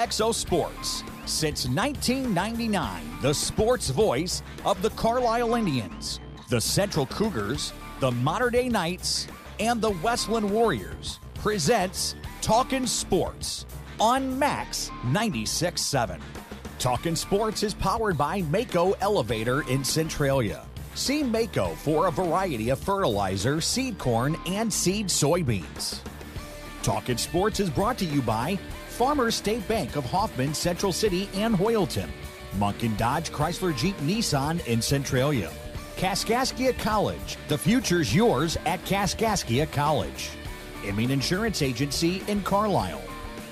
Wcxo Sports. Since 1999, the sports voice of the Carlisle Indians, the Central Cougars, the Mater Dei Knights, and the Westland Warriors presents Talkin' Sports on Max 96.7. Talkin' Sports is powered by Wcxo Elevator in Centralia. See Wcxo for a variety of fertilizer, seed corn, and seed soybeans. Talkin' Sports is brought to you by Farmers State Bank of Hoffman, Central City, and Hoyleton. Munkin Dodge Chrysler Jeep Nissan in Centralia. Kaskaskia College. The future's yours at Kaskaskia College. Emin Insurance Agency in Carlisle.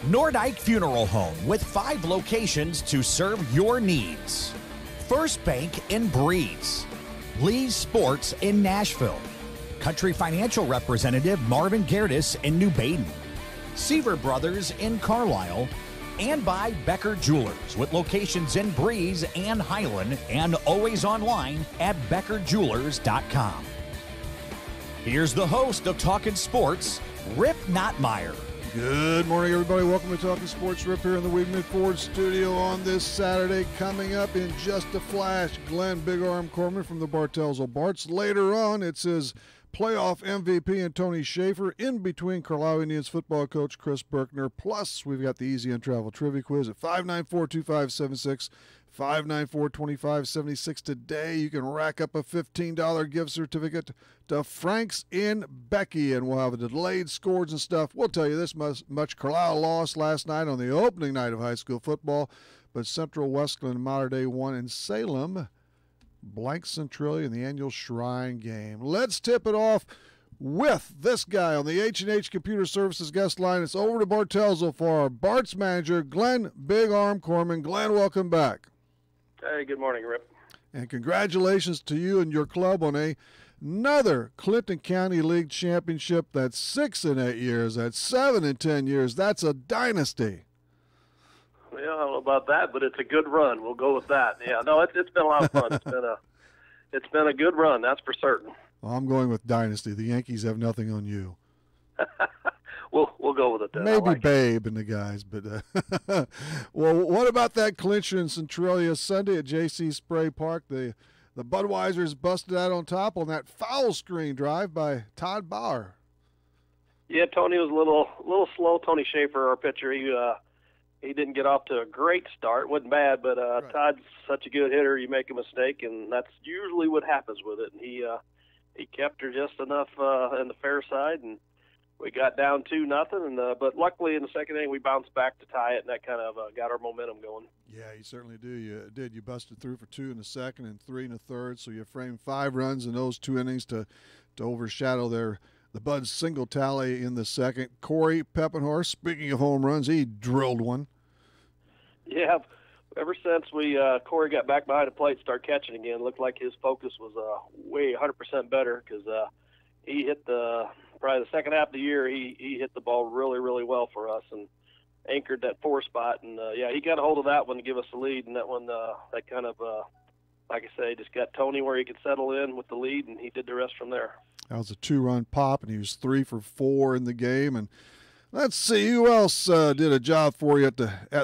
Nordyke Funeral Home with 5 locations to serve your needs. First Bank in Breeze. Lee's Sports in Nashville. Country Financial Representative Marvin Gerdes in New Baden. Seaver Brothers in Carlisle. And by Becker Jewelers with locations in Breeze and Highland and always online at beckerjewelers.com. Here's the host of Talkin' Sports, Rip Nottmeyer. Good morning, everybody. Welcome to Talkin' Sports. Rip here in the Weedman Ford studio on this Saturday. Coming up in just a flash, Glenn Big Arm Corman from the Bartelzo Barts. Later on, it's his playoff MVP and Tony Schaefer. In between, Carlisle Indians football coach Chris Berkner. Plus, we've got the Easy on Travel Trivia Quiz at 594-2576. 594-2576 today. You can rack up a $15 gift certificate to Frank's in Becky, and we'll have the delayed scores and stuff. We'll tell you this much. Carlisle lost last night on the opening night of high school football, but Central Westland and Mater Dei won in Salem. Blank Centralia in the annual Shrine game. Let's tip it off with this guy on the H&H Computer Services guest line. It's over to Bartelzo for our Barts manager, Glenn Big Arm Corman. Glenn, welcome back. Hey, good morning, Rip. And congratulations to you and your club on another Clinton County League championship. That's 6 in 8 years. That's 7 in 10 years. That's a dynasty. Well, I don't know about that, but it's a good run. We'll go with that. Yeah, no, it's been a lot of fun. It's been a good run, that's for certain. Well, I'm going with dynasty. The Yankees have nothing on you. We'll go with it then. Maybe like Babe and the guys, but well, what about that clincher in Centralia Sunday at J.C. Spray Park? The Budweisers busted out on top on that foul screen drive by Todd Bauer. Yeah, Tony was a little slow. Tony Schaefer, our pitcher, he didn't get off to a great start. Wasn't bad, but right. Todd's such a good hitter. You make a mistake, and that's usually what happens with it. And he kept her just enough in the fair side, and we got down 2-0, but luckily in the second inning we bounced back to tie it, and that kind of got our momentum going. Yeah, you certainly do. You did. You busted through for 2 in the second and 3 in the third, so you framed 5 runs in those 2 innings to overshadow the Buds' single tally in the second. Corey Peppenhorst, speaking of home runs, he drilled one. Yeah, ever since Corey got back behind the plate and started catching again, it looked like his focus was way 100% better because he hit probably the second half of the year, he hit the ball really, really well for us and anchored that 4 spot. And, he got a hold of that one to give us the lead. And that one, that kind of, like I say, just got Tony where he could settle in with the lead, and he did the rest from there. That was a 2-run pop, and he was 3 for 4 in the game. And let's see who else did a job for you at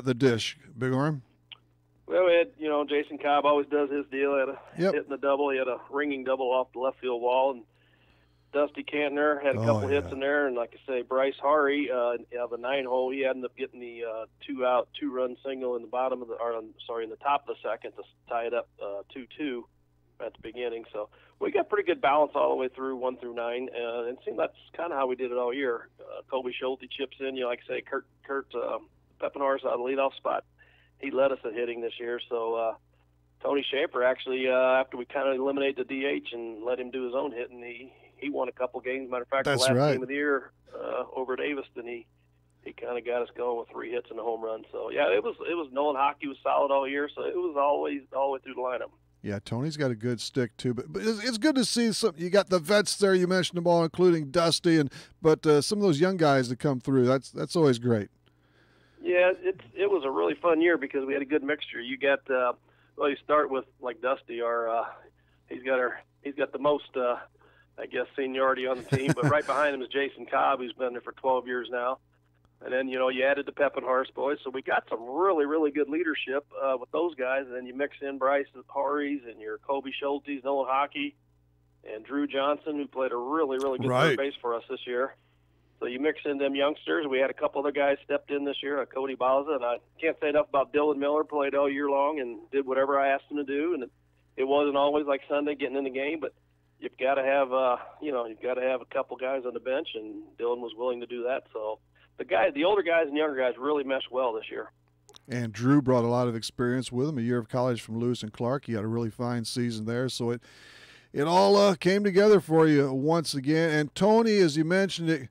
the dish, Big Arm. Well, we had, Jason Cobb always does his deal. Hitting the double. He had a ringing double off the left field wall, and Dusty Cantner had a couple hits in there, and like I say, Bryce Hari of the 9-hole, he ended up getting the 2-out, 2-run single in the in the top of the second to tie it up 2-2 at the beginning. So we got pretty good balance all the way through 1 through 9, and it seemed that's kind of how we did it all year. Colby Schulte chips in, like I say, Kurt Peppenhorst out of the leadoff spot. He led us at hitting this year, so Tony Schaefer actually, after we kind of eliminated the DH and let him do his own hitting, he won a couple games. Matter of fact, that's the last right. game of the year over at Aviston, he kind of got us going with 3 hits and a home run. So yeah, it was Nolan Hockey was solid all year, so it was always all the way through the lineup. Yeah, Tony's got a good stick too, but it's good to see some. You got the vets there. You mentioned them all, including Dusty, but some of those young guys that come through. That's always great. Yeah, it was a really fun year because we had a good mixture. You got you start with like Dusty, he's got the most seniority on the team, but right behind him is Jason Cobb, who's been there for 12 years now. And then, you added the Peppenhurst boys. So we got some really, really good leadership with those guys. And then you mix in Bryce Harries and your Kobe Schultes, Nolan Hockey, and Drew Johnson, who played a really, really good third base for us this year. So you mix in them youngsters. We had a couple other guys stepped in this year, Cody Bauza, and I can't say enough about Dylan Miller. Played all year long and did whatever I asked him to do. And it wasn't always like Sunday getting in the game, but you've got to have, you've got to have a couple guys on the bench, and Dylan was willing to do that. So the older guys and younger guys really meshed well this year. And Drew brought a lot of experience with him. A year of college from Lewis and Clark. He had a really fine season there. So it all came together for you once again. And Tony, as you mentioned,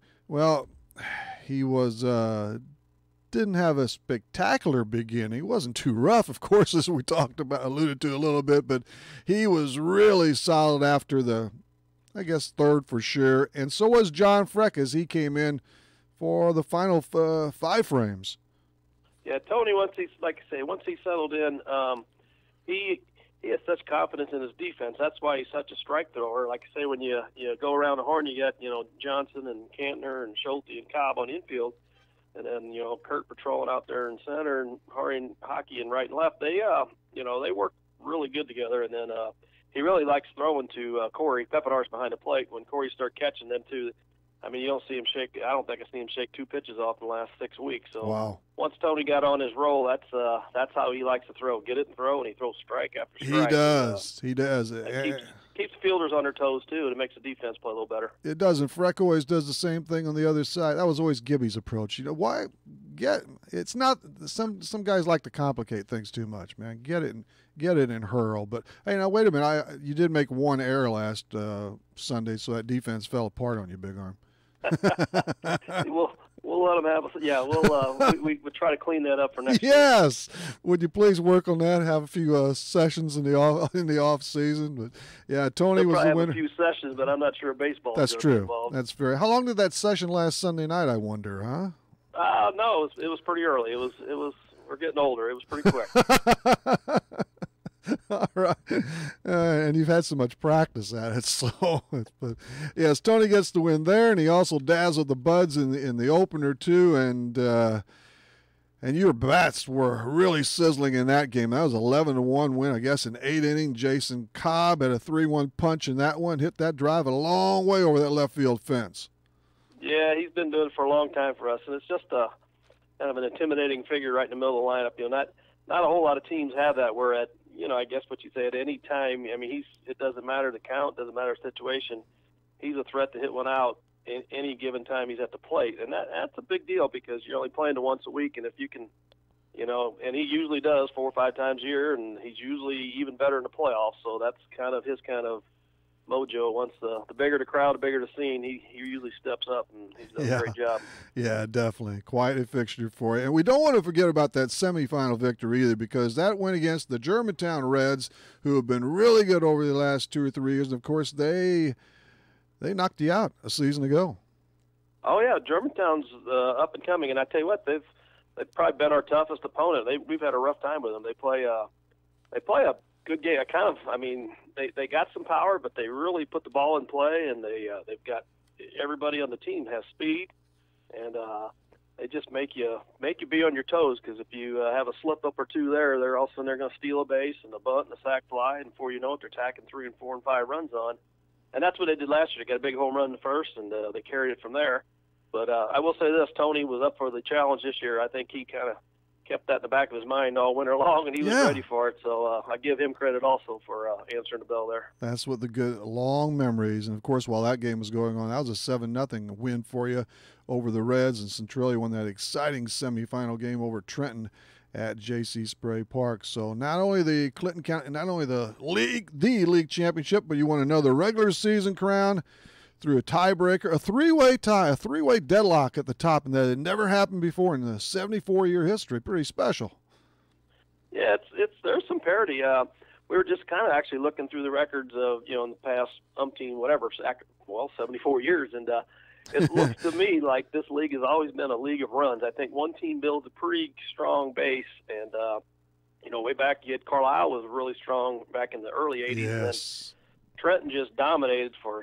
he was didn't have a spectacular beginning. He wasn't too rough, of course, as we alluded to a little bit, but he was really solid after the, I guess, third for sure. And so was John Freck as he came in for the final 5 frames. Yeah, Tony, once he settled in, he has such confidence in his defense. That's why he's such a strike thrower. Like I say, when you go around the horn, you got Johnson and Cantner and Schulte and Cobb on infield, and then Kurt patrolling out there in center, and Hari and Hockey in right and left. They they work really good together. And then he really likes throwing to Corey Peppenhurst behind the plate. When Corey start catching them too, I mean, you don't see him shake. I don't think I've seen him shake 2 pitches off in the last 6 weeks. So wow. Once Tony got on his roll, that's how he likes to throw. Get it and throw, and he throws strike after strike. He does. Keeps fielders on their toes too, and it makes the defense play a little better. It does, and Freck always does the same thing on the other side. That was always Gibby's approach. Why? It's not some guys like to complicate things too much, man. Get it and hurl. But hey, now wait a minute. You did make 1 error last Sunday, so that defense fell apart on you, Big Arm. We'll let them have. We'll try to clean that up for next year. Yes, would you please work on that? Have a few sessions in the off season. But yeah, Tony was the winner. Have a few sessions, but I'm not sure baseball. That's true. That's fair. How long did that session last Sunday night? I wonder, huh? No, it was pretty early. It was. We're getting older. It was pretty quick. All right. And you've had so much practice at it. So, but yes, Tony gets the win there, and he also dazzled the Buds in the opener too. And your bats were really sizzling in that game. That was 11-1 win, I guess, in 8 innings. Jason Cobb had a 3-1 punch in that one. Hit that drive a long way over that left field fence. Yeah, he's been doing it for a long time for us, and it's just a kind of an intimidating figure right in the middle of the lineup. Not a whole lot of teams have that. Where at I guess what you say, at any time, I mean, it doesn't matter the count, doesn't matter the situation. He's a threat to hit one out in any given time he's at the plate. And that's a big deal because you're only playing once a week. And if you can, and he usually does 4 or 5 times a year, and he's usually even better in the playoffs. So that's kind of his kind of mojo. Once the bigger the crowd, the bigger the scene, he usually steps up, and he's done a great job. Yeah, definitely. Quite a fixture for you. And we don't want to forget about that semifinal victory either, because that went against the Germantown Reds, who have been really good over the last 2 or 3 years. And, of course, they knocked you out a season ago. Oh, yeah, Germantown's up and coming. And I tell you what, they've probably been our toughest opponent. We've had a rough time with them. They play a good game. They got some power, but they really put the ball in play, and they've got everybody on the team has speed, and they just make you be on your toes, because if you have a slip up or 2 there, they're all of a sudden they're going to steal a base and a bunt and a sac fly, and before you know it, they're tacking 3 and 4 and 5 runs on, and that's what they did last year. They got a big home run in the first, and they carried it from there. But I will say this: Tony was up for the challenge this year. I think he kind of kept that in the back of his mind all winter long, and he was ready for it. So I give him credit also for answering the bell there. That's what the good long memories. And, of course, while that game was going on, that was a 7-0 win for you over the Reds, and Centralia won that exciting semifinal game over Trenton at J.C. Spray Park. So not only the Clinton County, not only the league championship, but you won another regular season crown through a tiebreaker, a 3-way tie, a 3-way deadlock at the top, and that had never happened before in the 74-year history. Pretty special. Yeah, there's some parity. We were just kind of actually looking through the records of, in the past 74 years, and it looks to me like this league has always been a league of runs. I think one team builds a pretty strong base, and way back, you had Carlisle was really strong back in the early 80s. Yes. Trenton just dominated for,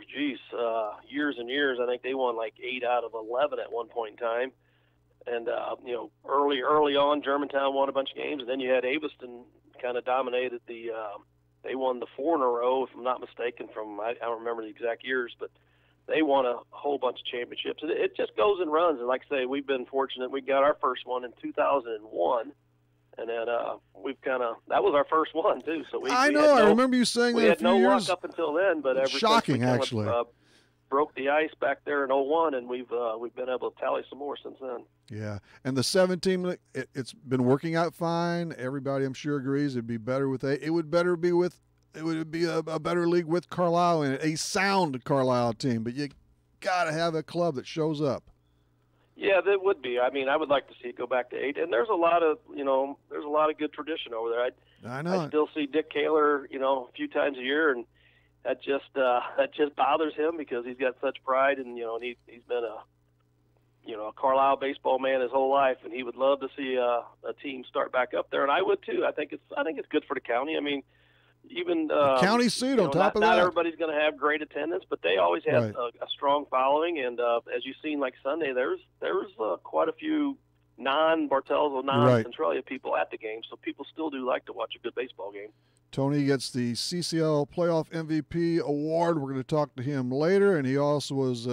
years and years. I think they won like 8 out of 11 at one point in time. And, early on, Germantown won a bunch of games, and then you had Aveston kind of dominated they won the 4 in a row, if I'm not mistaken, I don't remember the exact years, but they won a whole bunch of championships. It just goes and runs. And like I say, we've been fortunate. We got our first one in 2001. And then that was our first one, too. So I remember you saying that a few years. We had no luck up until then, but ever shocking, since we actually. Broke the ice back there in 01, and we've been able to tally some more since then. Yeah, and the 7 team, it's been working out fine. Everybody, I'm sure, agrees it'd be better with it would be a better league with Carlisle and a sound Carlisle team. But you got to have a club that shows up. Yeah, that would be. I mean, I would like to see it go back to 8. And there's a lot of good tradition over there. I know. I still see Dick Kaler, a few times a year, and that just bothers him because he's got such pride, and he's been a Carlisle baseball man his whole life, and he would love to see a team start back up there, and I would too. I think it's good for the county. I mean, even the county seat on top of that. Not everybody's going to have great attendance, but they always have a strong following. And as you've seen, like Sunday, there was quite a few non-Bartelso, non-Centralia people at the game, so people still do like to watch a good baseball game. Tony gets the CCL Playoff MVP award. We're going to talk to him later, and he also was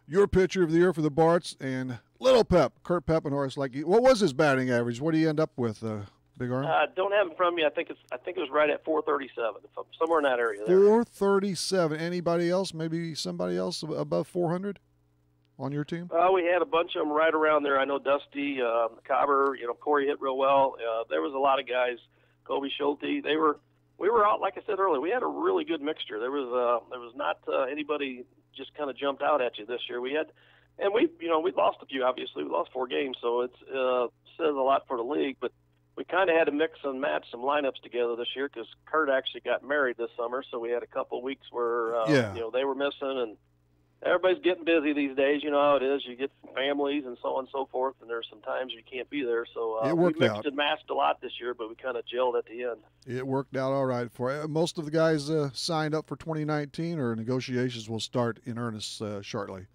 your pitcher of the year for the Barts. And Little Pep, Kurt Peppenhorst, what was his batting average? What do you end up with? Big Arm? Don't have it from me. I think it was right at 437, somewhere in that area there. 437. Anybody else? Maybe somebody else above 400 on your team? We had a bunch of them right around there. I know Dusty, Cobber, Corey hit real well. There was a lot of guys. Kobe Schulte. We were out, like I said earlier. We had a really good mixture. There was not anybody just kind of jumped out at you this year. We lost a few. Obviously, we lost 4 games, so it says a lot for the league, but we kind of had to mix and match some lineups together this year because Kurt actually got married this summer, so we had a couple of weeks where they were missing, and everybody's getting busy these days. You know how it is. You get families and so on and so forth, and there's some times you can't be there. So it worked we mixed out. And matched a lot this year, but we kind of gelled at the end. It worked out all right for you. Most of the guys signed up for 2019, or negotiations will start in earnest shortly.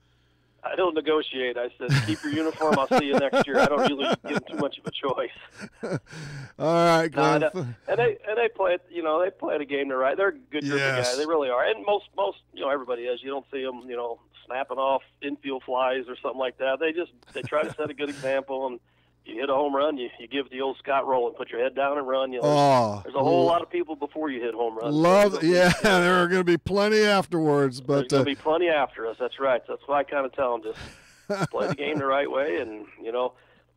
I don't negotiate. I said, keep your uniform. I'll see you next year. I don't really give them too much of a choice. All right, Glenn. And they play it. They play the game. They're right. They're a good group of guys. They really are. And most everybody is. You don't see them snapping off infield flies or something like that. They try to set a good example. And you hit a home run, you give the old Scott roll and put your head down and run. There's a whole lot of people before you hit home runs. There are going to be plenty afterwards. But there's going to be plenty after us. That's right. That's why I kind of tell them just play the game the right way. And,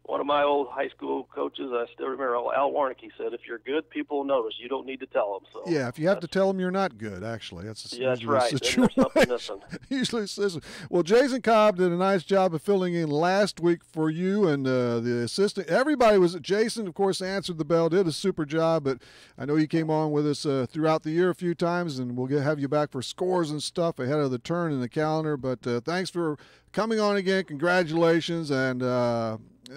one of my old high school coaches, I still remember, Al Warnick, said, if you're good, people will notice. You don't need to tell them. So yeah, if you have to tell them you're not good, actually. That's right. Usually says. Well, Jason Cobb did a nice job of filling in last week for you and the assistant. Everybody was at Jason, of course, answered the bell, did a super job, but I know you came on with us throughout the year a few times, and we'll have you back for scores and stuff ahead of the turn in the calendar. But thanks for coming on again. Congratulations, and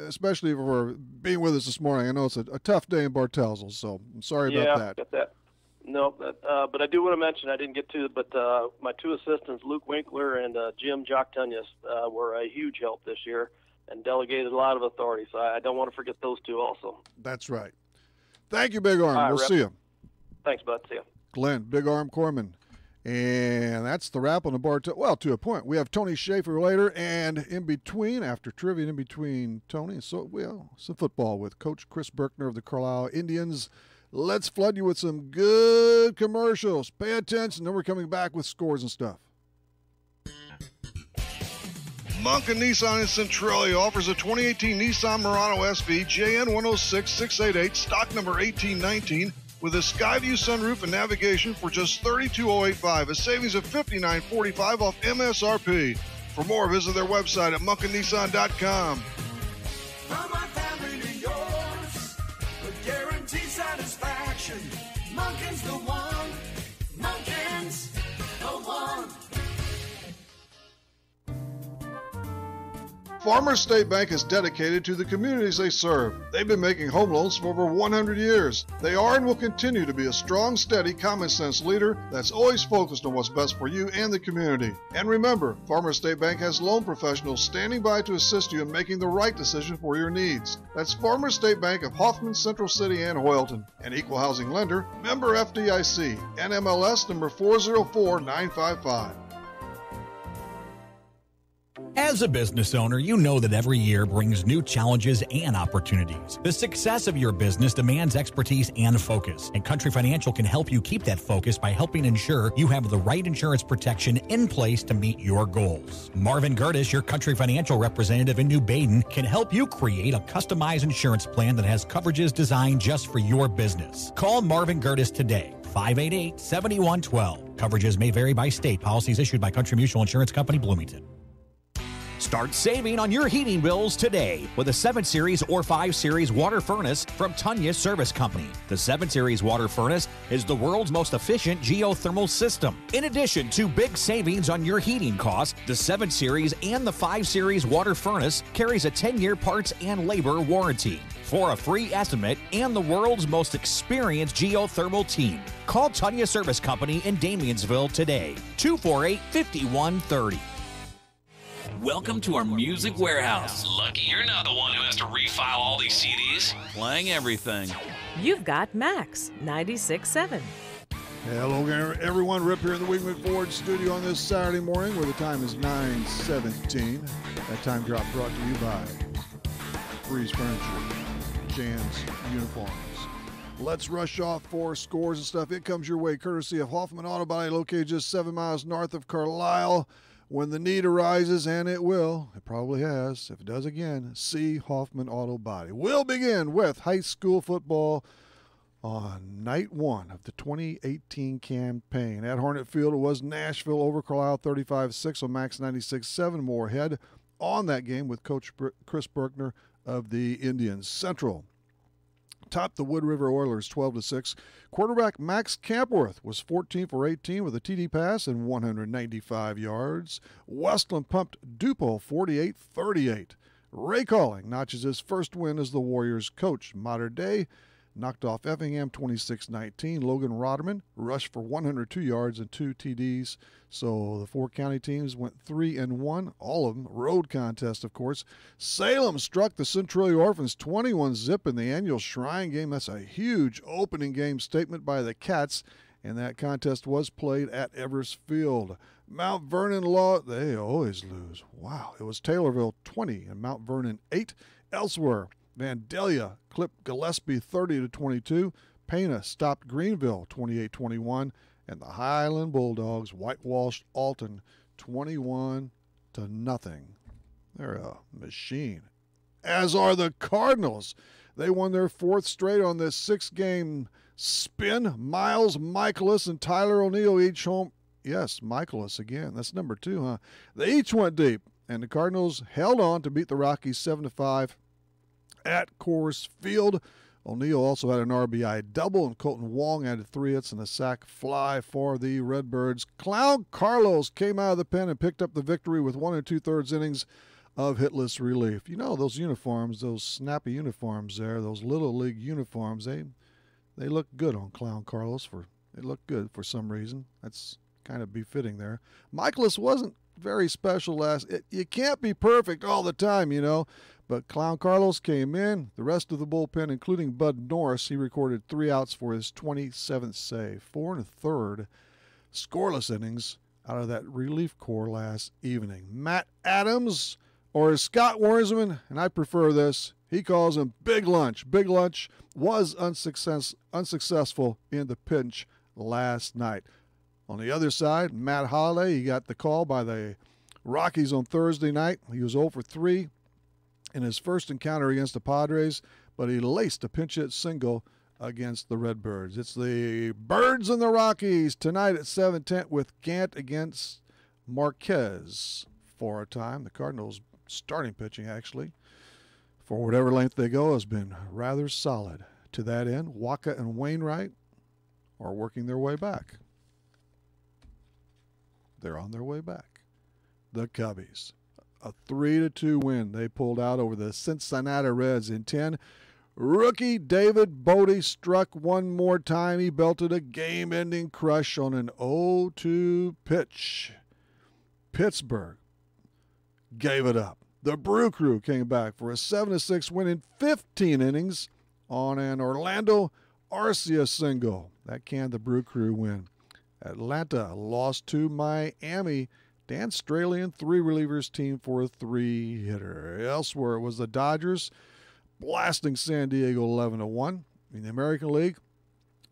especially for being with us this morning. I know it's a tough day in Bartelso, so I'm sorry about that. Yeah, got that. No, but I do want to mention, I didn't get to it, but my 2 assistants, Luke Winkler and Jim Jock-Tunyas, were a huge help this year and delegated a lot of authority, so I don't want to forget those 2 also. That's right. Thank you, Big Arm. We'll see you. Thanks, bud. See you. Glenn, Big Arm Corman. And that's the wrap on the Bartelso. Well, to a point. We have Tony Schaefer later, and in between, after trivia, in between Tony, some football with Coach Chris Berkner of the Carlisle Indians. Let's flood you with some good commercials. Pay attention, then we're coming back with scores and stuff. Monken Nissan in Centralia offers a 2018 Nissan Murano SV JN 106688, stock number 1819. With a Skyview sunroof and navigation for just $32,085, a savings of $59.45 off MSRP. For more, visit their website at munkinnissan.com. From my family to yours, with guaranteed satisfaction. Munkin's the one. Munkin's the one. Farmers State Bank is dedicated to the communities they serve. They've been making home loans for over 100 years. They are and will continue to be a strong, steady, common-sense leader that's always focused on what's best for you and the community. And remember, Farmers State Bank has loan professionals standing by to assist you in making the right decision for your needs. That's Farmers State Bank of Hoffman, Central City, and Hoyleton. An equal housing lender, member FDIC, NMLS number 404955. As a business owner, you know that every year brings new challenges and opportunities. The success of your business demands expertise and focus, and Country Financial can help you keep that focus by helping ensure you have the right insurance protection in place to meet your goals. Marvin Gertis, your Country Financial representative in New Baden, can help you create a customized insurance plan that has coverages designed just for your business. Call Marvin Gertis today, 588-7112. Coverages may vary by state. Policies issued by Country Mutual Insurance Company, Bloomington. Start saving on your heating bills today with a 7 Series or 5 Series water furnace from Tunya Service Company. The 7 Series water furnace is the world's most efficient geothermal system. In addition to big savings on your heating costs, the 7 Series and the 5 Series water furnace carries a 10-year parts and labor warranty. For a free estimate and the world's most experienced geothermal team, call Tunya Service Company in Damiensville today, 248-5130. Welcome to our music warehouse. Lucky you're not the one who has to refile all these CDs. Playing everything. You've got Max 96.7. Hello, everyone. Rip here in the Wingman Ford studio on this Saturday morning where the time is 9:17. That time drop brought to you by Freeze Furniture, Jan's Uniforms. Let's rush off for scores and stuff. It comes your way courtesy of Hoffman Auto Body, located just 7 miles north of Carlisle. When the need arises, and it will, it probably has, if it does again, see Hoffman Auto Body. We'll begin with high school football on night one of the 2018 campaign. At Hornet Field, it was Nashville over Carlisle 35-6 on Max 96.7. Moorhead on that game with Coach Chris Berkner of the Indians. Central topped the Wood River Oilers 12-6. Quarterback Max Campworth was 14 for 18 with a TD pass and 195 yards. Westland pumped DuPont 48-38. Ray Calling notches his first win as the Warriors coach. Modern Day knocked off Effingham 26-19. Logan Rodderman rushed for 102 yards and 2 TDs. So the 4 county teams went 3-1, all of them road contest, of course. Salem struck the Centralia Orphans 21-0 in the annual Shrine game. That's a huge opening game statement by the Cats, and that contest was played at Evers Field. Mount Vernon they always lose. Wow, it was Taylorville 20 and Mount Vernon 8. Elsewhere, Vandalia clipped Gillespie 30-22. Pana stopped Greenville 28-21. And the Highland Bulldogs whitewashed Alton 21-0. They're a machine. As are the Cardinals. They won their 4th straight on this 6-game spin. Miles Michaelis and Tyler O'Neill each home. Yes, Michaelis again. That's number 2, huh? They each went deep. And the Cardinals held on to beat the Rockies 7-5 at Coors Field. O'Neill also had an RBI double, and Colton Wong added 3 hits and a sac fly for the Redbirds. Clown Carlos came out of the pen and picked up the victory with 1 2/3 innings of hitless relief. You know, those uniforms, those snappy uniforms there, those Little League uniforms, they look good on Clown Carlos. They look good for some reason. That's kind of befitting there. Michaelis wasn't very special you can't be perfect all the time, you know. But Clown Carlos came in. The rest of the bullpen, including Bud Norris, he recorded 3 outs for his 27th save. 4 1/3 scoreless innings out of that relief corps last evening. Matt Adams, or as Scott Wornsman, and I prefer this, he calls him Big Lunch. Big Lunch was unsuccessful in the pinch last night. On the other side, Matt Holliday, he got the call by the Rockies on Thursday night. He was 0 for 3 in his first encounter against the Padres, but he laced a pinch hit single against the Redbirds. It's the Birds and the Rockies tonight at 7:10 with Gant against Marquez for a time. The Cardinals' starting pitching, actually, for whatever length they go, has been rather solid. To that end, Waka and Wainwright are working their way back. They're on their way back. The Cubbies. A 3-2 win they pulled out over the Cincinnati Reds in 10. Rookie David Bodie struck one more time. He belted a game-ending crush on an 0-2 pitch. Pittsburgh gave it up. The Brew Crew came back for a 7-6 win in 15 innings on an Orlando Arcia single. That canned the Brew Crew win. Atlanta lost to Miami. Dan Straley and 3 relievers team for a 3-hitter. Elsewhere, it was the Dodgers blasting San Diego 11-1. In the American League,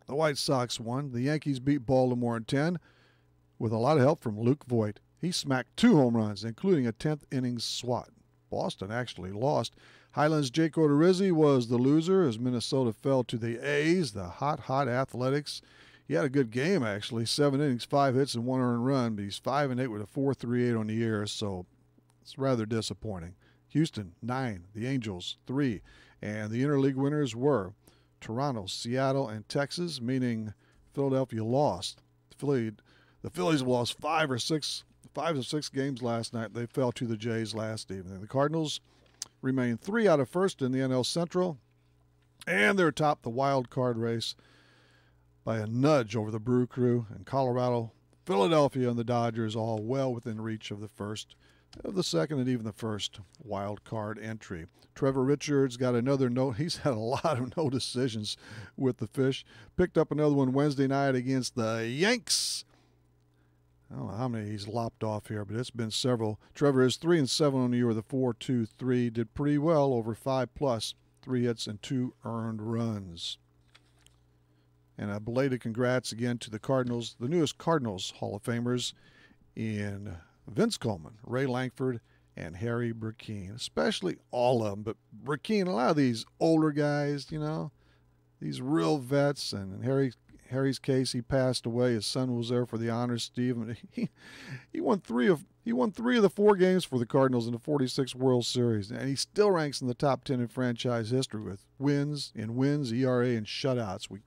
the White Sox won. The Yankees beat Baltimore in 10 with a lot of help from Luke Voigt. He smacked 2 home runs, including a 10th inning swat. Boston actually lost. Highlands' Jake Odorizzi was the loser as Minnesota fell to the A's, the hot Athletics. He had a good game, actually. 7 innings, 5 hits, and 1 earned run, but he's 5-8 with a 4.38 on the year, so it's rather disappointing. Houston, 9. The Angels, 3. And the interleague winners were Toronto, Seattle, and Texas, meaning Philadelphia lost. The Phillies lost 5 or 6 games last night. They fell to the Jays last evening. The Cardinals remain 3 out of first in the NL Central, and they're atop the wild card race by a nudge over the Brew Crew and Colorado, Philadelphia, and the Dodgers, all well within reach of the second, and even the first wild card entry. Trevor Richards got another note. He's had a lot of no decisions with the Fish. Picked up another one Wednesday night against the Yanks. I don't know how many he's lopped off here, but it's been several. Trevor is 3-7 on the year with a 4.23. Did pretty well over 5+, 3 hits and 2 earned runs. And a belated congrats again to the Cardinals, the newest Cardinals Hall of Famers in Vince Coleman, Ray Langford, and Harry Burkeen, especially all of them. But Burkeen, a lot of these older guys, these real vets, and in Harry's case, he passed away. His son was there for the honors, Steve. He won 3 of the 4 games for the Cardinals in the 46 World Series, and he still ranks in the top 10 in franchise history with wins, ERA, and shutouts. We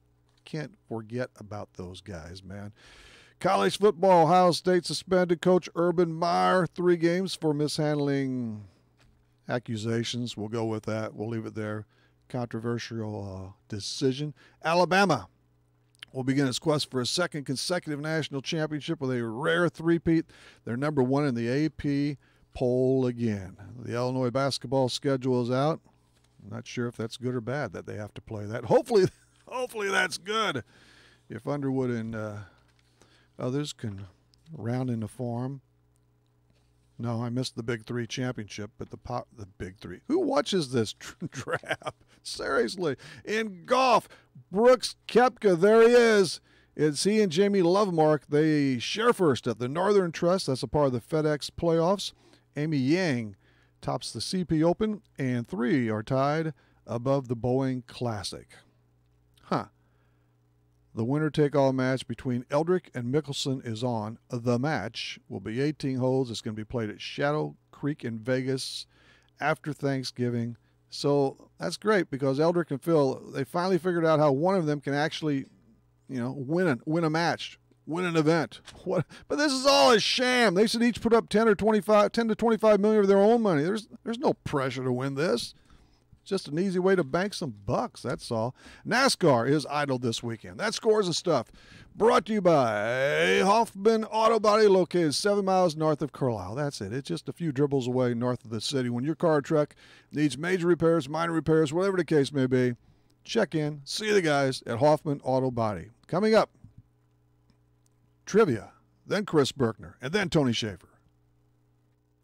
can't forget about those guys, man. College football, Ohio State suspended Coach Urban Meyer 3 games for mishandling accusations. We'll go with that. We'll leave it there. Controversial decision. Alabama will begin its quest for a second consecutive national championship with a rare three-peat. They're number 1 in the AP poll again. The Illinois basketball schedule is out. I'm not sure if that's good or bad that they have to play that. Hopefully that's good. If Underwood and others can round into form. No, I missed the Big 3 championship, but the Big 3. Who watches this draft? Seriously. In golf, Brooks Koepka, there he is. It's he and Jamie Lovemark. They share first at the Northern Trust. That's a part of the FedEx playoffs. Amy Yang tops the CP Open, and 3 are tied above the Boeing Classic. The winner-take-all match between Eldrick and Mickelson is on. The match will be 18 holes. It's going to be played at Shadow Creek in Vegas after Thanksgiving. So that's great because Eldrick and Phil, they finally figured out how one of them can actually, win a match, win an event. But this is all a sham. They should each put up 10 to 25 million of their own money. There's no pressure to win this. Just an easy way to bank some bucks, that's all. NASCAR is idle this weekend. That Scores of Stuff brought to you by Hoffman Auto Body, located 7 miles north of Carlisle. That's it. It's just a few dribbles away north of the city. When your car or truck needs major repairs, minor repairs, whatever the case may be, check in. See the guys at Hoffman Auto Body. Coming up, trivia, then Chris Berkner, and then Tony Schaefer.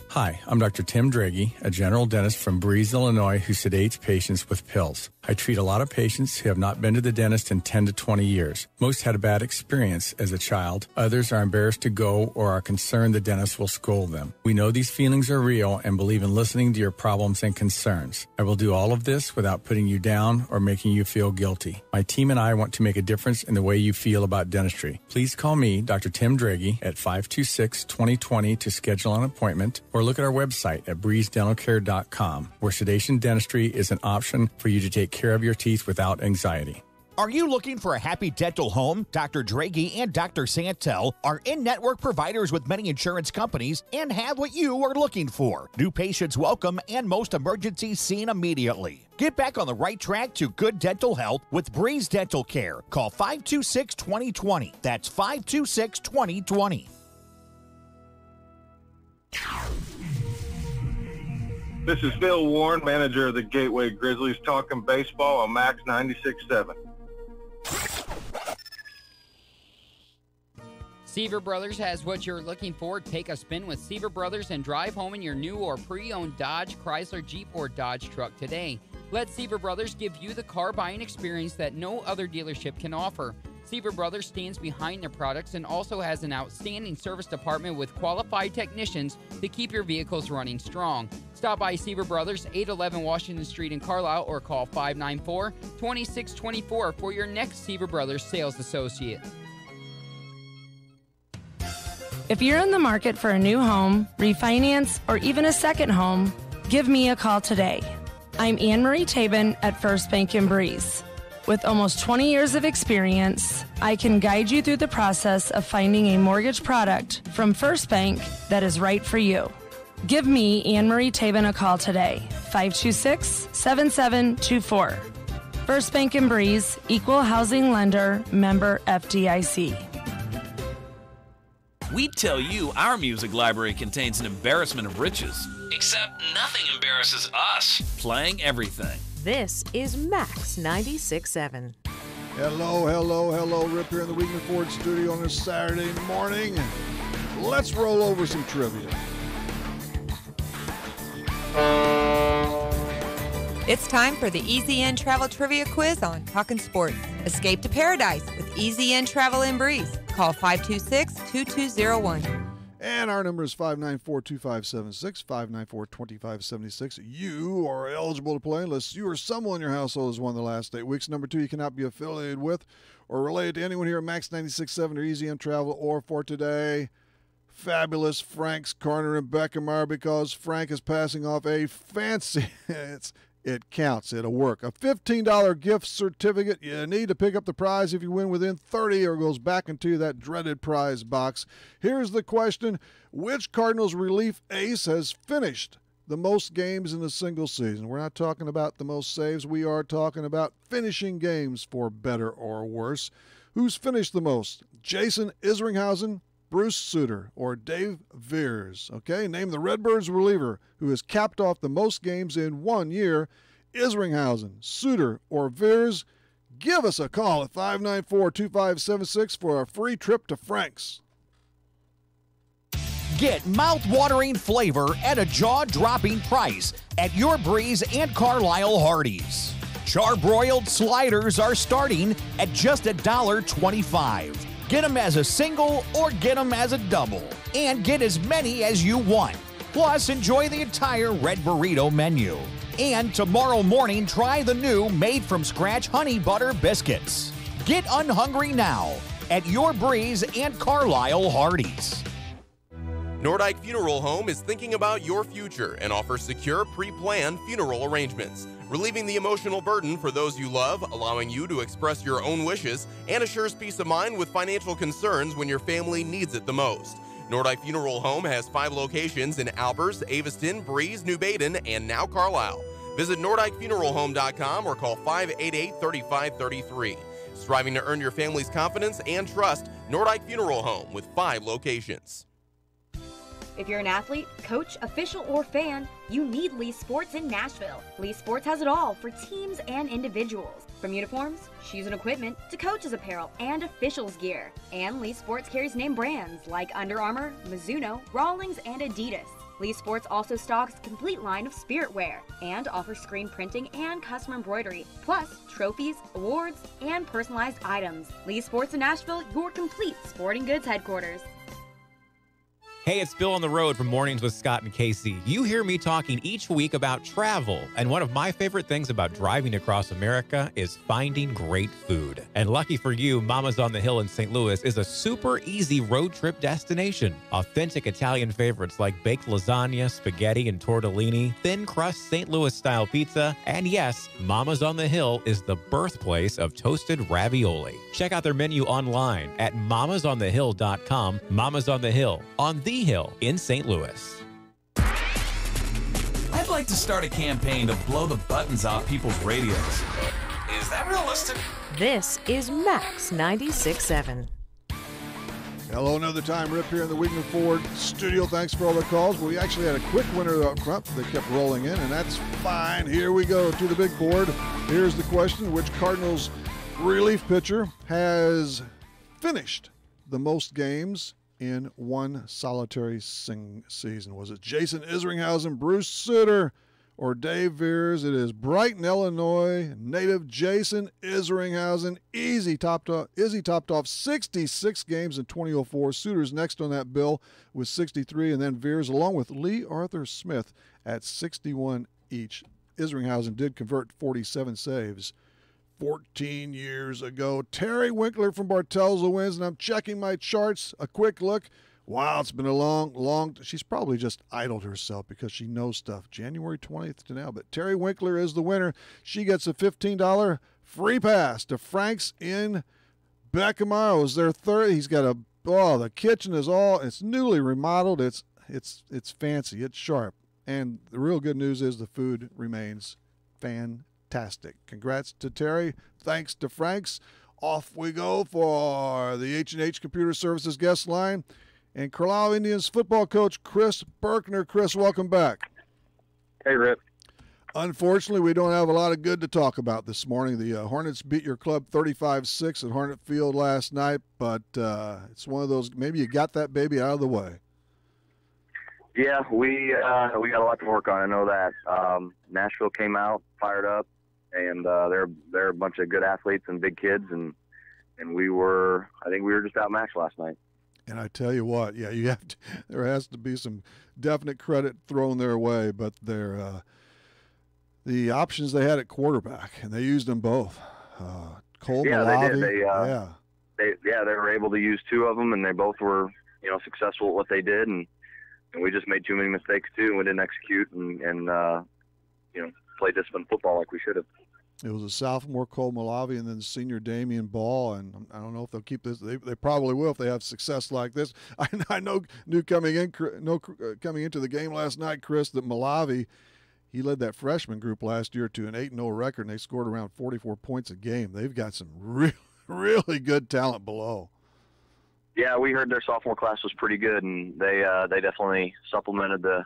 Hi, I'm Dr. Tim Draghi, a general dentist from Breeze, Illinois, who sedates patients with pills. I treat a lot of patients who have not been to the dentist in 10 to 20 years. Most had a bad experience as a child. Others are embarrassed to go or are concerned the dentist will scold them. We know these feelings are real and believe in listening to your problems and concerns. I will do all of this without putting you down or making you feel guilty. My team and I want to make a difference in the way you feel about dentistry. Please call me, Dr. Tim Draghi, at 526-2020 to schedule an appointment, or look at our website at breezedentalcare.com, where sedation dentistry is an option for you to take care of your teeth without anxiety. Are you looking for a happy dental home? Dr. Draghi and Dr. Santel are in-network providers with many insurance companies and have what you are looking for. New patients welcome and most emergencies seen immediately. Get back on the right track to good dental health with Breeze Dental Care. Call 526-2020. That's 526-2020. This is Phil Warren, manager of the Gateway Grizzlies, talking baseball on Max 96.7. Seaver Brothers has what you're looking for. Take a spin with Seaver Brothers and drive home in your new or pre-owned Dodge, Chrysler, Jeep, or Dodge truck today. Let Seaver Brothers give you the car buying experience that no other dealership can offer. Seaver Brothers stands behind their products and also has an outstanding service department with qualified technicians to keep your vehicles running strong. Stop by Seaver Brothers, 811 Washington Street in Carlisle, or call 594-2624 for your next Seaver Brothers sales associate. If you're in the market for a new home, refinance, or even a second home, give me a call today. I'm Anne-Marie Tabin at First Bank in Breeze. With almost 20 years of experience, I can guide you through the process of finding a mortgage product from First Bank that is right for you. Give me, Anne-Marie Tabin, a call today, 526-7724. First Bank in Breeze, Equal Housing Lender, member FDIC. We tell you our music library contains an embarrassment of riches. Except nothing embarrasses us. Playing everything. This is Max 96.7. Hello. Rip here in the Weekman Ford studio on this Saturday morning. Let's roll over some trivia. It's time for the Easy In Travel Trivia Quiz on Talkin' Sports. Escape to paradise with Easy In Travel in Breeze. Call 526-2201. And our number is 594-2576, 594-2576. You are eligible to play unless you or someone in your household has won the last 8 weeks. Number 2, you cannot be affiliated with or related to anyone here at Max 96.7 or Easy In Travel. Or for today, fabulous Frank's Corner in Beckenmeyer, because Frank is passing off a fancy, it counts, it'll work, a $15 gift certificate. You need to pick up the prize if you win within 30 or it goes back into that dreaded prize box. Here's the question: which Cardinals relief ace has finished the most games in a single season? We're not talking about the most saves. We are talking about finishing games, for better or worse. Who's finished the most? Jason Isringhausen, Bruce Sutter, or Dave Veers? Okay, name the Redbirds reliever who has capped off the most games in 1 year. Isringhausen, Sutter, or Veers? Give us a call at 594-2576 for a free trip to Frank's. Get mouth-watering flavor at a jaw-dropping price at your Breeze and Carlisle Hardee's. Charbroiled sliders are starting at just $1.25. Get them as a single or get them as a double. And get as many as you want. Plus, enjoy the entire Red Burrito menu. And tomorrow morning, try the new made-from-scratch honey butter biscuits. Get unhungry now at your Breeze and Carlisle Hardee's. Nordyke Funeral Home is thinking about your future and offers secure, pre-planned funeral arrangements, relieving the emotional burden for those you love, allowing you to express your own wishes, and assures peace of mind with financial concerns when your family needs it the most. Nordyke Funeral Home has 5 locations in Albers, Aveston, Breeze, New Baden, and now Carlisle. Visit NordikeFuneralHome.com or call 588-3533. Striving to earn your family's confidence and trust, Nordyke Funeral Home with 5 locations. If you're an athlete, coach, official, or fan, you need Lee Sports in Nashville. Lee Sports has it all for teams and individuals. From uniforms, shoes and equipment, to coaches apparel and officials gear. And Lee Sports carries name brands like Under Armour, Mizuno, Rawlings, and Adidas. Lee Sports also stocks a complete line of spirit wear and offers screen printing and custom embroidery, plus trophies, awards, and personalized items. Lee Sports in Nashville, your complete sporting goods headquarters. Hey, it's Bill on the road from Mornings with Scott and Casey. You hear me talking each week about travel, and one of my favorite things about driving across America is finding great food. And lucky for you, Mama's on the Hill in St. Louis is a super easy road trip destination. Authentic Italian favorites like baked lasagna, spaghetti, and tortellini, thin crust St. Louis style pizza, and yes, Mama's on the Hill is the birthplace of toasted ravioli. Check out their menu online at mamasonthehill.com. Mama's on the Hill, on the Hill in St. Louis. I'd like to start a campaign to blow the buttons off people's radios. Is that realistic? This is Max 96.7. Hello, another time. Rip here in the Weidman Ford studio. Thanks for all the calls. We actually had a quick winner up front. They kept rolling in, and that's fine. Here we go to the big board. Here's the question. Which Cardinals relief pitcher has finished the most games in one solitary season? Was it Jason Isringhausen, Bruce Sutter, or Dave Veers? It is Brighton, Illinois native Jason Isringhausen. Izzy topped off 66 games in 2004. Sutter's next on that bill with 63, and then Veers along with Lee Arthur Smith at 61 each. Isringhausen did convert 47 saves 14 years ago. Terry Winkler from Bartelza wins, and I'm checking my charts. A quick look. Wow, it's been a long, she's probably just idled herself because she knows stuff. January 20th to now, but Terry Winkler is the winner. She gets a $15 free pass to Frank's in Beckham. It was their third. He's got the kitchen is it's newly remodeled. It's fancy. It's sharp. And the real good news is the food remains fantastic. Congrats to Terry. Thanks to Frank's. Off we go for the H&H Computer Services guest line. And Carlisle Indians football coach Chris Berkner. Chris, welcome back. Hey, Rip. Unfortunately, we don't have a lot of good to talk about this morning. The Hornets beat your club 35-6 at Hornet Field last night, but it's one of those, maybe you got that baby out of the way. Yeah, we got a lot to work on. I know that. Nashville came out fired up, and they're a bunch of good athletes and big kids, and I think we were just outmatched last night. And I tell you what, yeah, there has to be some definite credit thrown their way, but the options they had at quarterback, and they used them both. Cole Malavi, they were able to use two of them, and they both were successful at what they did, and we just made too many mistakes too, and we didn't execute and play disciplined football like we should have. It was a sophomore, Cole Malavi, and then senior Damian Ball, and I don't know if they'll keep this. They probably will if they have success like this. I knew coming into the game last night, Chris, that Malavi, he led that freshman group last year to an 8-0 record, and they scored around 44 points a game. They've got some really good talent below. Yeah, we heard their sophomore class was pretty good, and they definitely supplemented the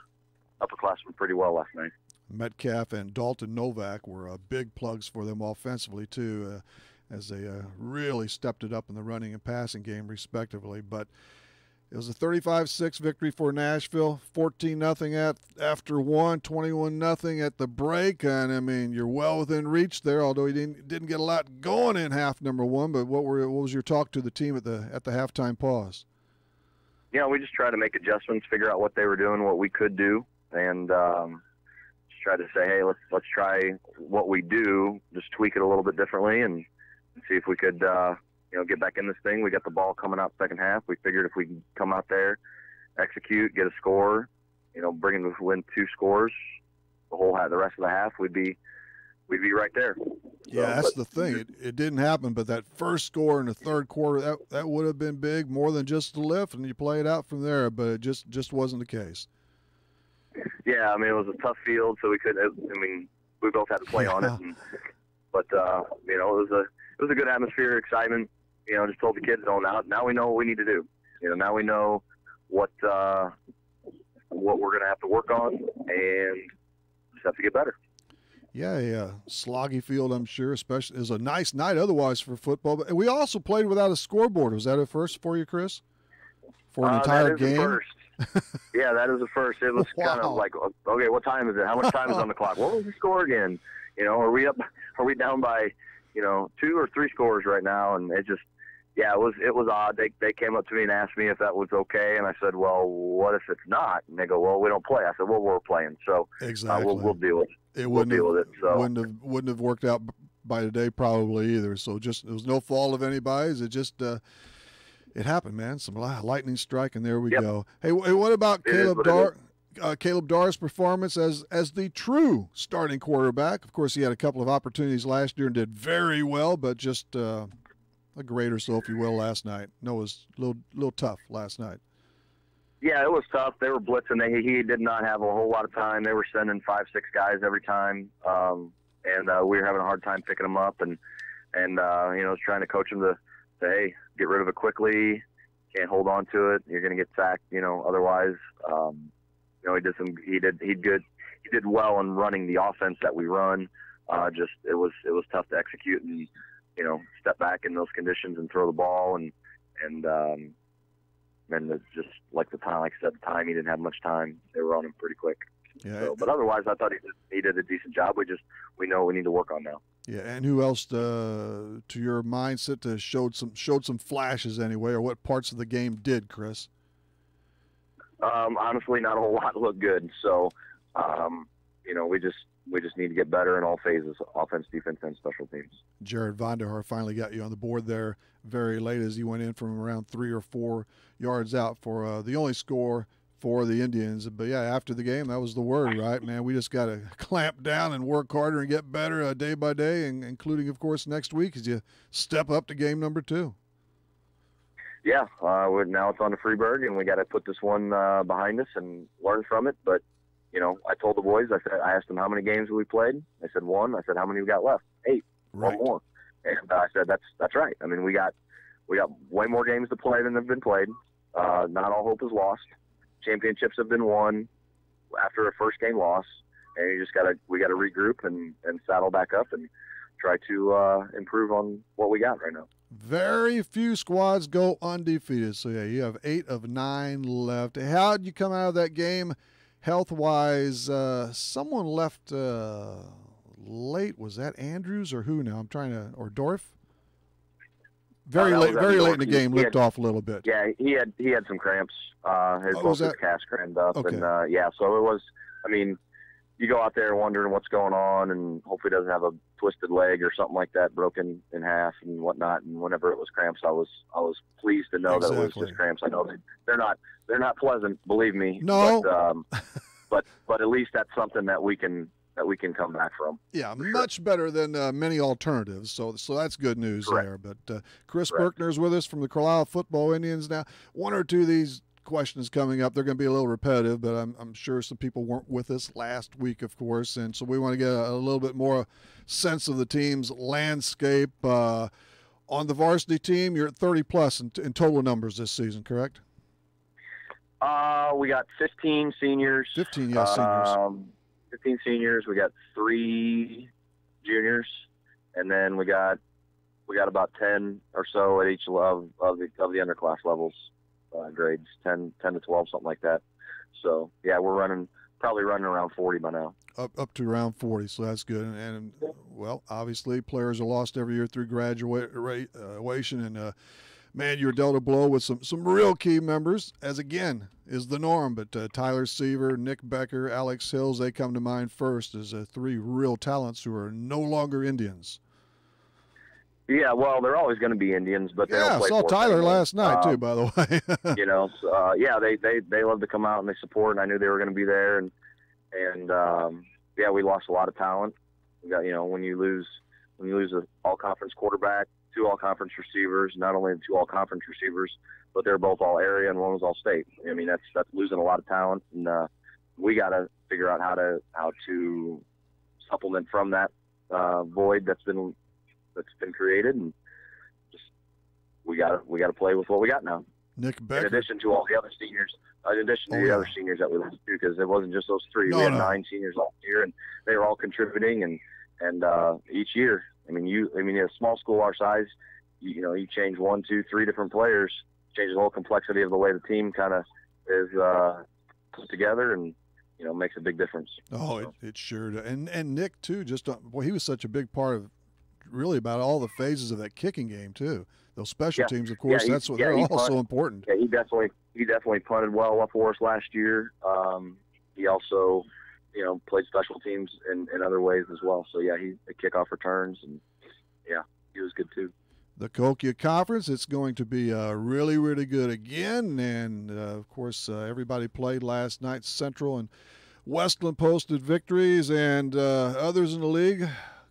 upperclassmen pretty well last night. Metcalf and Dalton Novak were big plugs for them offensively, too, as they really stepped it up in the running and passing game, respectively. But it was a 35-6 victory for Nashville, 14-0 after one, 21-0 at the break. And, I mean, you're well within reach there, although you didn't get a lot going in half number one. But what was your talk to the team at the halftime pause? We just tried to make adjustments, figure out what they were doing, what we could do, and try to say, hey, let's try what we do, just tweak it a little bit differently, and see if we could, get back in this thing. We got the ball coming out second half. We figured if we can come out there, execute, get a score, win 2 scores, the rest of the half, we'd be right there. Yeah, that's the thing. It didn't happen, but that first score in the third quarter, that would have been big, more than just the lift, and you play it out from there. But it just wasn't the case. Yeah, I mean, it was a tough field, so we both had to play on it. But it was a good atmosphere, excitement. Just told the kids, now we know what we need to do. Now we know what we're going to have to work on, and just have to get better. Yeah, sloggy field, I'm sure. Especially, it was a nice night otherwise for football. But we also played without a scoreboard. Was that a first for you, Chris? For an entire game? First. Yeah, that is the first. It was kind of like, okay, what time is it? How much time is on the clock? What was the score again? Are we down by, 2 or 3 scores right now? And it yeah, it was odd. They came up to me and asked me if that was okay, and I said, well, what if it's not? And they go, well, we don't play. I said, well, we're playing, so exactly. We'll deal with it. We'll deal with it. So wouldn't have worked out by today probably either. So it was no fault of anybody's. It just it happened, man. Some lightning strike, and there we go. Hey, what about Caleb Darr's performance as the true starting quarterback? Of course, he had a couple of opportunities last year and did very well, but just a grade or so, if you will, last night. No, it was a little tough last night. Yeah, it was tough. They were blitzing. He did not have a whole lot of time. They were sending 5-6 guys every time, and we were having a hard time picking them up. And trying to coach him to say, hey, get rid of it quickly. Can't hold on to it. You're going to get sacked. Otherwise. He did well in running the offense that we run. Just it was tough to execute and step back in those conditions and throw the ball and it's just like the time, like I said, the time he didn't have much time. They were on him pretty quick. Yeah. So, but otherwise, I thought he did a decent job. We know we need to work on now. Yeah, and who else to your mindset showed some flashes anyway, or what parts of the game did, Chris? Honestly, not a whole lot looked good. So, we just need to get better in all phases: offense, defense, and special teams. Jared Vonderhaar finally got you on the board there very late as he went in from around 3 or 4 yards out for the only score for the Indians. But yeah, after the game, that was the word, right, man? We just got to clamp down and work harder and get better day by day, and including, of course, next week as you step up to game number 2. Yeah, now it's on to Freeburg, and we got to put this one behind us and learn from it. But I told the boys, I asked them how many games we played. They said 1. I said, how many we got left? 8. Right. 1 more. And I said, that's right. I mean, we got way more games to play than have been played. Not all hope is lost. Championships have been won after a first game loss, and we got to regroup and saddle back up and try to improve on what we got right now. Very few squads go undefeated. So, yeah, you have 8 of 9 left. How'd you come out of that game health-wise? Someone left late. Was that Andrews or who now? Or Dorf? Very late in the game, limped off a little bit. Yeah, he had some cramps. His calves crammed up. Okay. And, so it was, you go out there wondering what's going on, and hopefully doesn't have a twisted leg or something like that, broken in half and whatnot. And whenever it was cramps, I was pleased to know that it was just cramps. I know they're not pleasant, believe me. No. But at least that's something that we can come back from. Yeah, much better than many alternatives. So that's good news. Correct. There. But Chris Berkner's with us from the Carlisle Football Indians. Now, 1 or 2 of these questions coming up, they're going to be a little repetitive, but I'm sure some people weren't with us last week, of course, and so we want to get a little bit more sense of the team's landscape. On the varsity team, you're at 30-plus in total numbers this season, correct? We got 15 seniors. 15, yes, seniors. 15 seniors. We got 3 juniors, and then we got about 10 or so at each of the underclass levels, grades 10 to 12, something like that. So yeah, we're probably running around 40 by now. Up to around 40, so that's good. And well, obviously players are lost every year through graduation, and man, you're dealt a blow with some real key members, as again is the norm. But Tyler Seaver, Nick Becker, Alex Hills, they come to mind first as 3 real talents who are no longer Indians. Yeah, well, they're always going to be Indians, but they don't play. I saw Tyler last night too, by the way. They love to come out and they support, and I knew they were going to be there, and we lost a lot of talent. We got, when you lose an all-conference quarterback, 2 all-conference receivers, not only the 2 all-conference receivers, but they're both all-area and one was all-state. That's losing a lot of talent, and we got to figure out how to supplement from that void that's been created, and just we got to play with what we got now. Nick Becker, in addition to all the other seniors, other seniors that we lost to, because it wasn't just those 3. We had 9 seniors last year, and they were all contributing, and each year. A small school our size, you change 1, 2, 3 different players, change the whole complexity of the way the team kind of is put together, and makes a big difference. Oh, it sure does. And Nick too. He was such a big part of really about all the phases of that kicking game too. those special teams, of course, they're also important. Yeah, he definitely punted well for us last year. He also, played special teams in other ways as well. So yeah, he kickoff returns, and yeah, he was good too. The Cahokia Conference, it's going to be really, really good again. And, of course, everybody played last night. Central and Westland posted victories, and others in the league.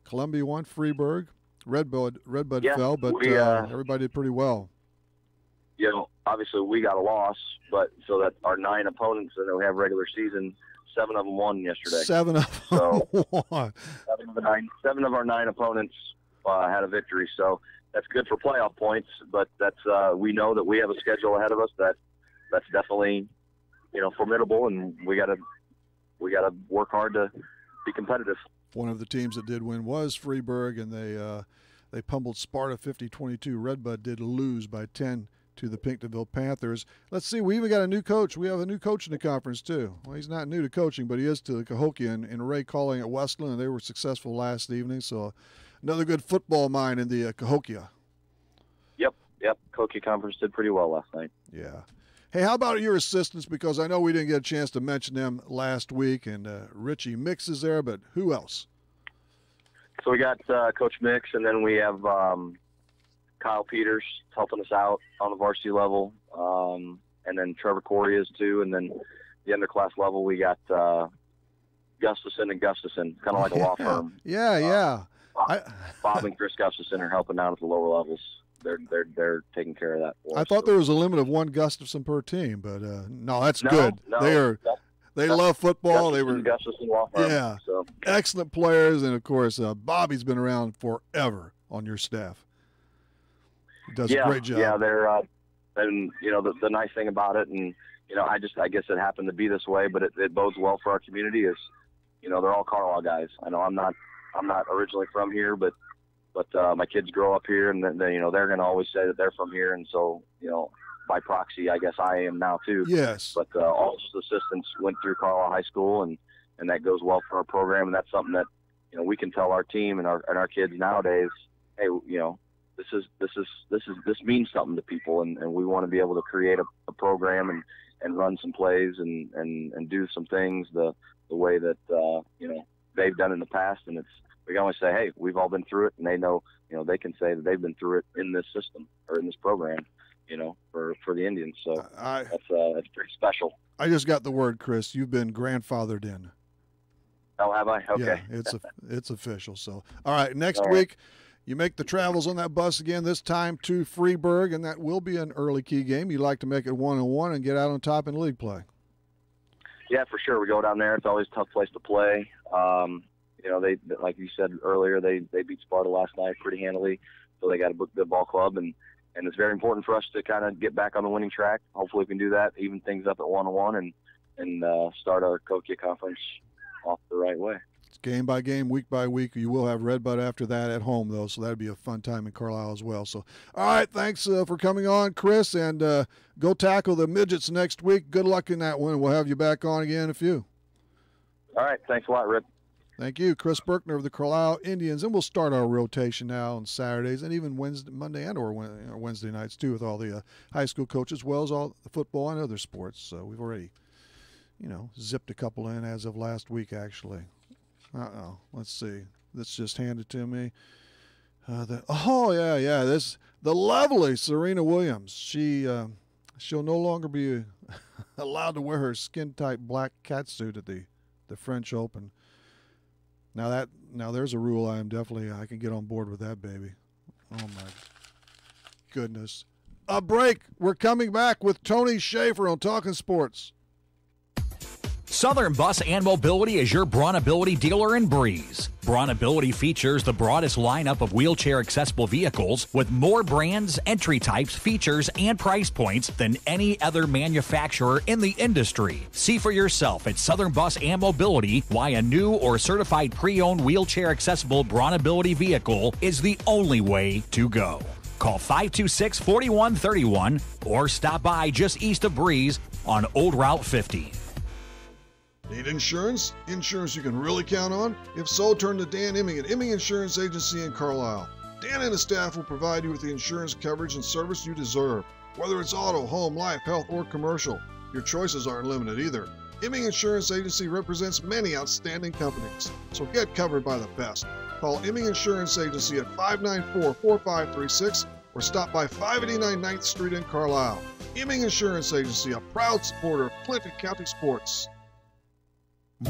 Columbia won, Freeburg. Redbud fell, but everybody did pretty well. Obviously we got a loss, but so that our 9 opponents that we have regular season, 7 of them won yesterday. 7 of them won. 7 of our 9 opponents had a victory, so that's good for playoff points. But that's we know that we have a schedule ahead of us that's definitely formidable, and we gotta work hard to be competitive. One of the teams that did win was Freeburg, and they pummeled Sparta 50-22. Redbud did lose by 10 to the Pinckneyville Panthers. Let's see, we even got a new coach. We have a new coach in the conference too. Well, he's not new to coaching, but he is to the Cahokia, and Ray Calling at Westland, and they were successful last evening. So another good football mind in the Cahokia. Yep. Cahokia Conference did pretty well last night. Yeah. Hey, how about your assistants? Because I know we didn't get a chance to mention them last week, and Richie Mix is there, but who else? So we got Coach Mix, and then we have Kyle Peters helping us out on the varsity level, and then Trevor Corey is too, and then the underclass level we got Gustafson and Gustafson, kind of like a law firm. Yeah. Bob and Chris Gustafson are helping out at the lower levels. They're taking care of that for us. I thought there was a limit of 1 Gustafson per team, but no, that's good. They love football. They were Gustafson law firm, so excellent players, and of course Bobby's been around forever on your staff. He does a great job. Yeah, they're and the nice thing about it, and I guess it happened to be this way, but it bodes well for our community. Is they're all Carlisle guys. I know I'm not originally from here, but my kids grow up here, and then they're going to always say that they're from here, and so by proxy, I guess I am now too. Yes. But all those assistants went through Carlisle High School, and that goes well for our program, and that's something that we can tell our team and our kids nowadays. Hey, this means something to people, and we want to be able to create a program and run some plays and do some things the way that they've done in the past, and we can always say, hey, we've all been through it, and they know, they can say that they've been through it in this system or in this program, for the Indians. So that's pretty special. I just got the word, Chris. You've been grandfathered in. Oh, have I? Okay. Yeah, it's official. So, all right, next week you make the travels on that bus again, this time to Freeburg, and that will be an early key game. You'd like to make it 1-1 and get out on top in league play. Yeah, for sure. We go down there. It's always a tough place to play. They, like you said earlier, they beat Sparta last night pretty handily, so they got a good ball club, and it's very important for us to kind of get back on the winning track. Hopefully we can do that, even things up at 1-1, and start our Cahokia Conference off the right way. It's game by game, week by week. You will have Redbud after that at home, though, so that'd be a fun time in Carlisle as well. So, all right, thanks for coming on, Chris, and go tackle the midgets next week. Good luck in that one. We'll have you back on again in a few. All right, thanks a lot, Rip. Thank you, Chris Berkner of the Carlisle Indians, and we'll start our rotation now on Saturdays and even Monday and or Wednesday nights too, with all the high school coaches, as well as all the football and other sports. So we've already, zipped a couple in as of last week, actually. Let's see. This just handed to me. The lovely Serena Williams. She'll no longer be allowed to wear her skin-tight black catsuit at the French Open. Now there's a rule I can get on board with that, baby. Oh my goodness. A break. We're coming back with Tony Schaefer on Talkin' Sports. Southern Bus and Mobility is your Brawnability dealer in Breeze. Brawnability features the broadest lineup of wheelchair-accessible vehicles with more brands, entry types, features, and price points than any other manufacturer in the industry. See for yourself at Southern Bus and Mobility why a new or certified pre-owned wheelchair-accessible Brawnability vehicle is the only way to go. Call 526-4131 or stop by just east of Breeze on Old Route 50. Need insurance? Insurance you can really count on? If so, turn to Dan Imming at Imming Insurance Agency in Carlisle. Dan and his staff will provide you with the insurance coverage and service you deserve. Whether it's auto, home, life, health, or commercial, your choices aren't limited either. Iming Insurance Agency represents many outstanding companies, so get covered by the best. Call Iming Insurance Agency at 594-4536 or stop by 589 9th Street in Carlisle. Iming Insurance Agency, a proud supporter of Clinton County sports.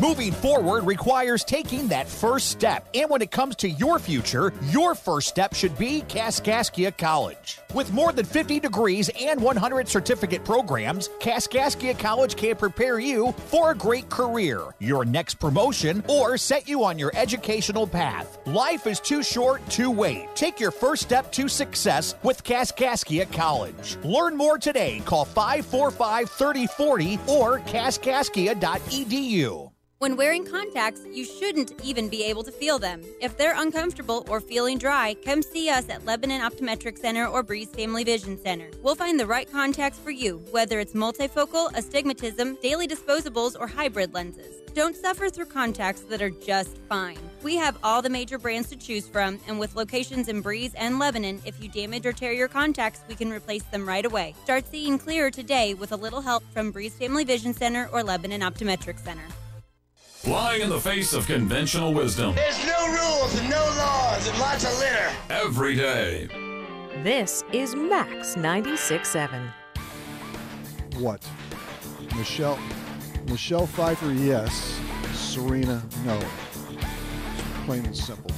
Moving forward requires taking that first step. And when it comes to your future, your first step should be Kaskaskia College. With more than 50 degrees and 100 certificate programs, Kaskaskia College can prepare you for a great career, your next promotion, or set you on your educational path. Life is too short to wait. Take your first step to success with Kaskaskia College. Learn more today. Call 545-3040 or kaskaskia.edu. When wearing contacts, you shouldn't even be able to feel them. If they're uncomfortable or feeling dry, come see us at Lebanon Optometric Center or Breeze Family Vision Center. We'll find the right contacts for you, whether it's multifocal, astigmatism, daily disposables, or hybrid lenses. Don't suffer through contacts that are just fine. We have all the major brands to choose from, and with locations in Breeze and Lebanon, if you damage or tear your contacts, we can replace them right away. Start seeing clearer today with a little help from Breeze Family Vision Center or Lebanon Optometric Center. Flying in the face of conventional wisdom. There's no rules and no laws and lots of litter. Every day. This is Max 96.7. What? Michelle Pfeiffer, yes. Serena, no. Plain and simple.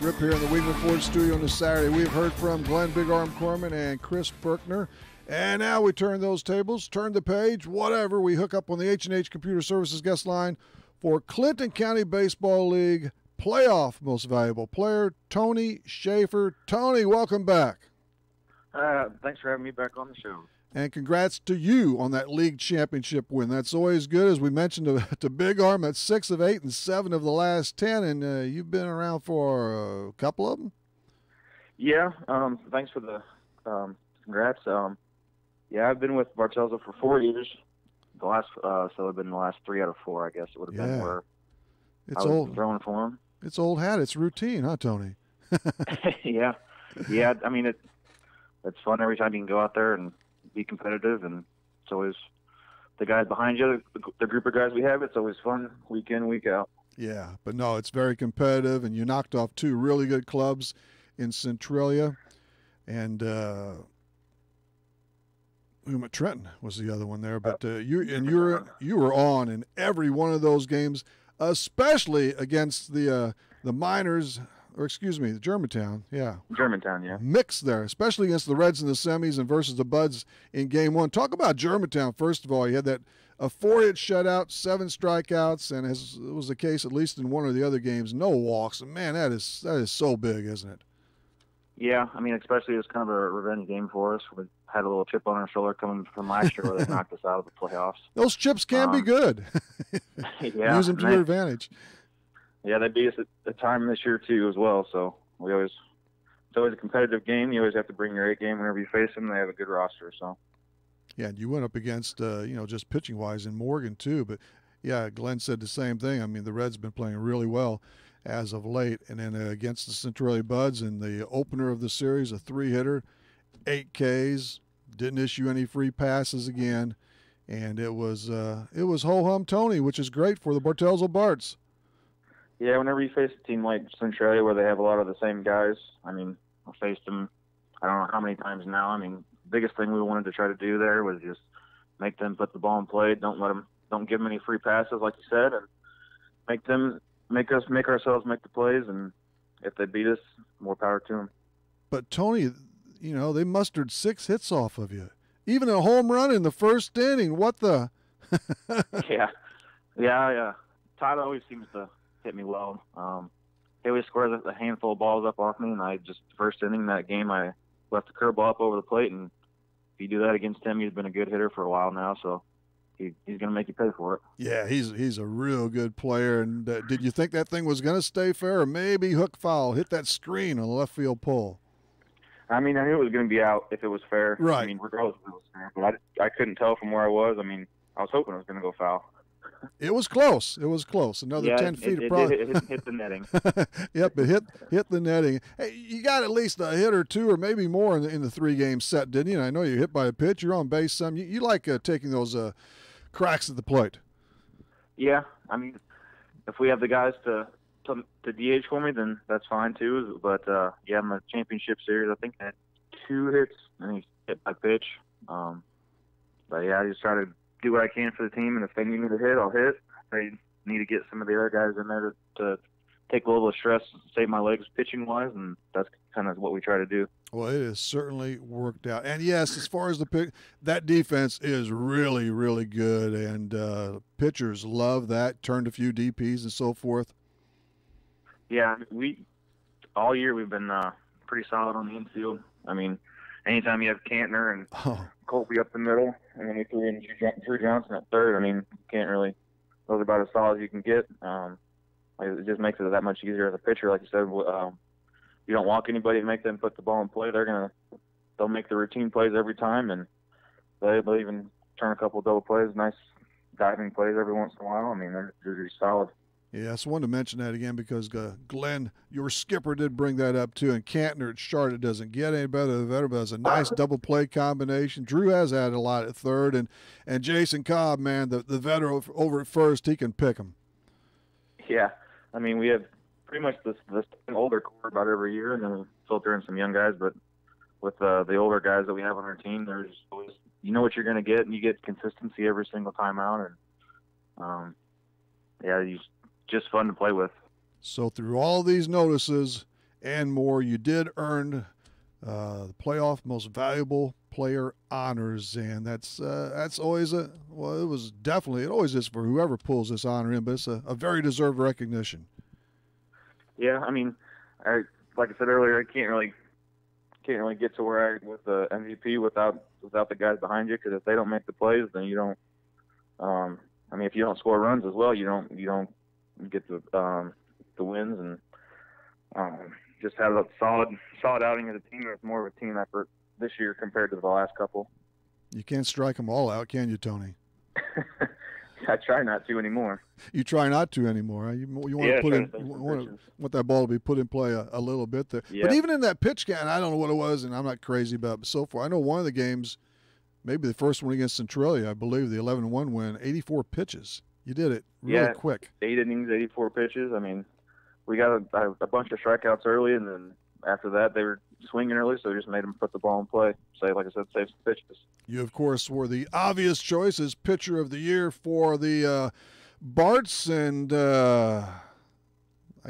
Rip here in the Weekman Ford studio on this Saturday. We've heard from Glenn Big Arm Corman and Chris Berkner. And now we turn those tables, turn the page, whatever. We hook up on the H&H Computer Services guest line for Clinton County Baseball League playoff most valuable player, Tony Schaefer. Tony, welcome back. Thanks for having me back on the show. And congrats to you on that league championship win. That's always good. As we mentioned to Big Arm, that's 6 of 8 and 7 of the last 10, and you've been around for a couple of them? Yeah, thanks for the congrats. Yeah, I've been with Bartelzo for 4 years. The last, so it'd been the last 3 out of 4, I guess it would have been where it's I was old. throwing for him. It's old hat. It's routine, huh, Tony? Yeah. I mean, it's fun every time you can go out there and be competitive, and it's always the guys behind you, the group of guys we have. It's always fun week in, week out. Yeah, but no, it's very competitive, and you knocked off 2 really good clubs in Centralia, and Trenton was the other one there. But you were on in every one of those games, especially against the Miners, or excuse me, the Germantown. Yeah, Germantown. Yeah, mixed there, especially against the Reds in the semis and versus the Buds in Game 1. Talk about Germantown. First of all, you had a 4-hit shutout, 7 strikeouts, and as was the case at least in one of the other games, no walks. And man, that is so big, isn't it? Yeah, I mean, especially it was kind of a revenge game for us. We had a little chip on our shoulder coming from last year where they knocked us out of the playoffs. Those chips can be good. Yeah, use them to your advantage. Yeah, they beat us at the time this year too as well. So it's always a competitive game. You always have to bring your A game whenever you face them. They have a good roster. So yeah, and you went up against just pitching wise in Morgan too. But yeah, Glenn said the same thing. I mean, the Reds have been playing really well as of late, and then against the Centralia Buds in the opener of the series, a 3-hitter, 8 Ks, didn't issue any free passes again, and it was ho-hum Tony, which is great for the Bartelzo Barts. Yeah, whenever you face a team like Centralia where they have a lot of the same guys, I mean, I faced them I don't know how many times now. I mean, the biggest thing we wanted to try to do there was just make them put the ball in play, don't give them any free passes like you said, and make ourselves make the plays, and if they beat us, more power to them. But Tony, they mustered 6 hits off of you, even a home run in the first inning. What the? Yeah. Todd always seems to hit me well. He always scores a handful of balls up off me, and first inning that game, I left the curveball up over the plate, and if you do that against him, he's been a good hitter for a while now, so he's going to make you pay for it. Yeah, he's a real good player. And did you think that thing was going to stay fair, or maybe hook foul, hit that screen on the left field pole? I mean, I knew it was going to be out if it was fair. Right. I mean, regardless if it was fair. But I couldn't tell from where I was. I mean, I was hoping it was going to go foul. It was close. It was close. Another 10 feet of probably. It hit the netting. Yep, it hit the netting. Hey, you got at least a hit or two or maybe more in the 3-game set, didn't you? And I know you hit by a pitch. You're on base some. You like taking those cracks at the plate. Yeah, I mean, if we have the guys to DH for me, then that's fine too. But yeah, in the championship series, I think I had 2 hits and he hit by pitch. But yeah, I just try to do what I can for the team, and if they need me to hit, I'll hit. They need to get some of the other guys in there to take a little stress, save my legs pitching wise, and that's kind of what we try to do. Well, it has certainly worked out. And yes, as far as the pick, that defense is really, really good, and pitchers love that. Turned a few DPs and so forth. Yeah, all year we've been pretty solid on the infield. I mean, anytime you have Cantner and Colby up the middle, and then we threw in Drew Johnson at third, I mean, you can't really. Those are about as solid as you can get. It just makes it that much easier as a pitcher. Like you said, you don't walk anybody and make them put the ball in play. They'll make the routine plays every time, and they'll even turn a couple of double plays, nice diving plays every once in a while. I mean, they're really solid. Yeah, I just wanted to mention that again because Glenn, your skipper, did bring that up too. And Cantner at Charlotte doesn't get any better than that, but it's a nice double play combination. Drew has had a lot at third, and Jason Cobb, man, the veteran over at first, he can pick them. Yeah, I mean, we have pretty much this older core about every year, and then we filter in some young guys. But with the older guys that we have on our team, there's always, you know what you're going to get, and you get consistency every single time out. And yeah, just fun to play with. So through all these notices and more, you did earn the playoff most valuable player honors, and that's always it always is for whoever pulls this honor in, but it's a very deserved recognition. Yeah, I mean, like I said earlier, I can't really get to where I with the MVP without the guys behind you, because if they don't make the plays, then you don't. I mean, if you don't score runs as well, you don't get the wins, and just have a solid outing as a team. It's more of a team effort this year compared to the last couple. You can't strike them all out, can you, Tony? I try not to anymore. You try not to anymore. Huh? You want that ball to be put in play a little bit there. Yeah. But even in that pitch count, I don't know what it was, and I'm not crazy about it, but so far, I know one of the games, maybe the first one against Centralia, I believe the 11-1 win, 84 pitches. You did it really quick. 8 innings, 84 pitches. I mean, we got a bunch of strikeouts early, and then after that they were swinging early, so we just made them put the ball in play. Like I said, save some pitches. You, of course, were the obvious choice as pitcher of the year for the Barts, and I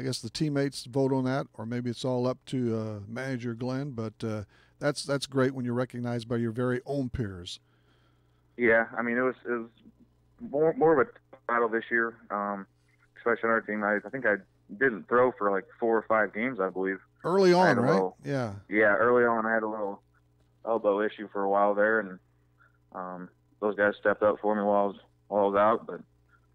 guess the teammates vote on that, or maybe it's all up to manager Glenn, but that's great when you're recognized by your very own peers. Yeah, I mean, it was more of a battle this year, especially on our team. I think I didn't throw for like 4 or 5 games, I believe. Early on, right? Yeah, early on I had a little elbow issue for a while there, and those guys stepped up for me while I was out. But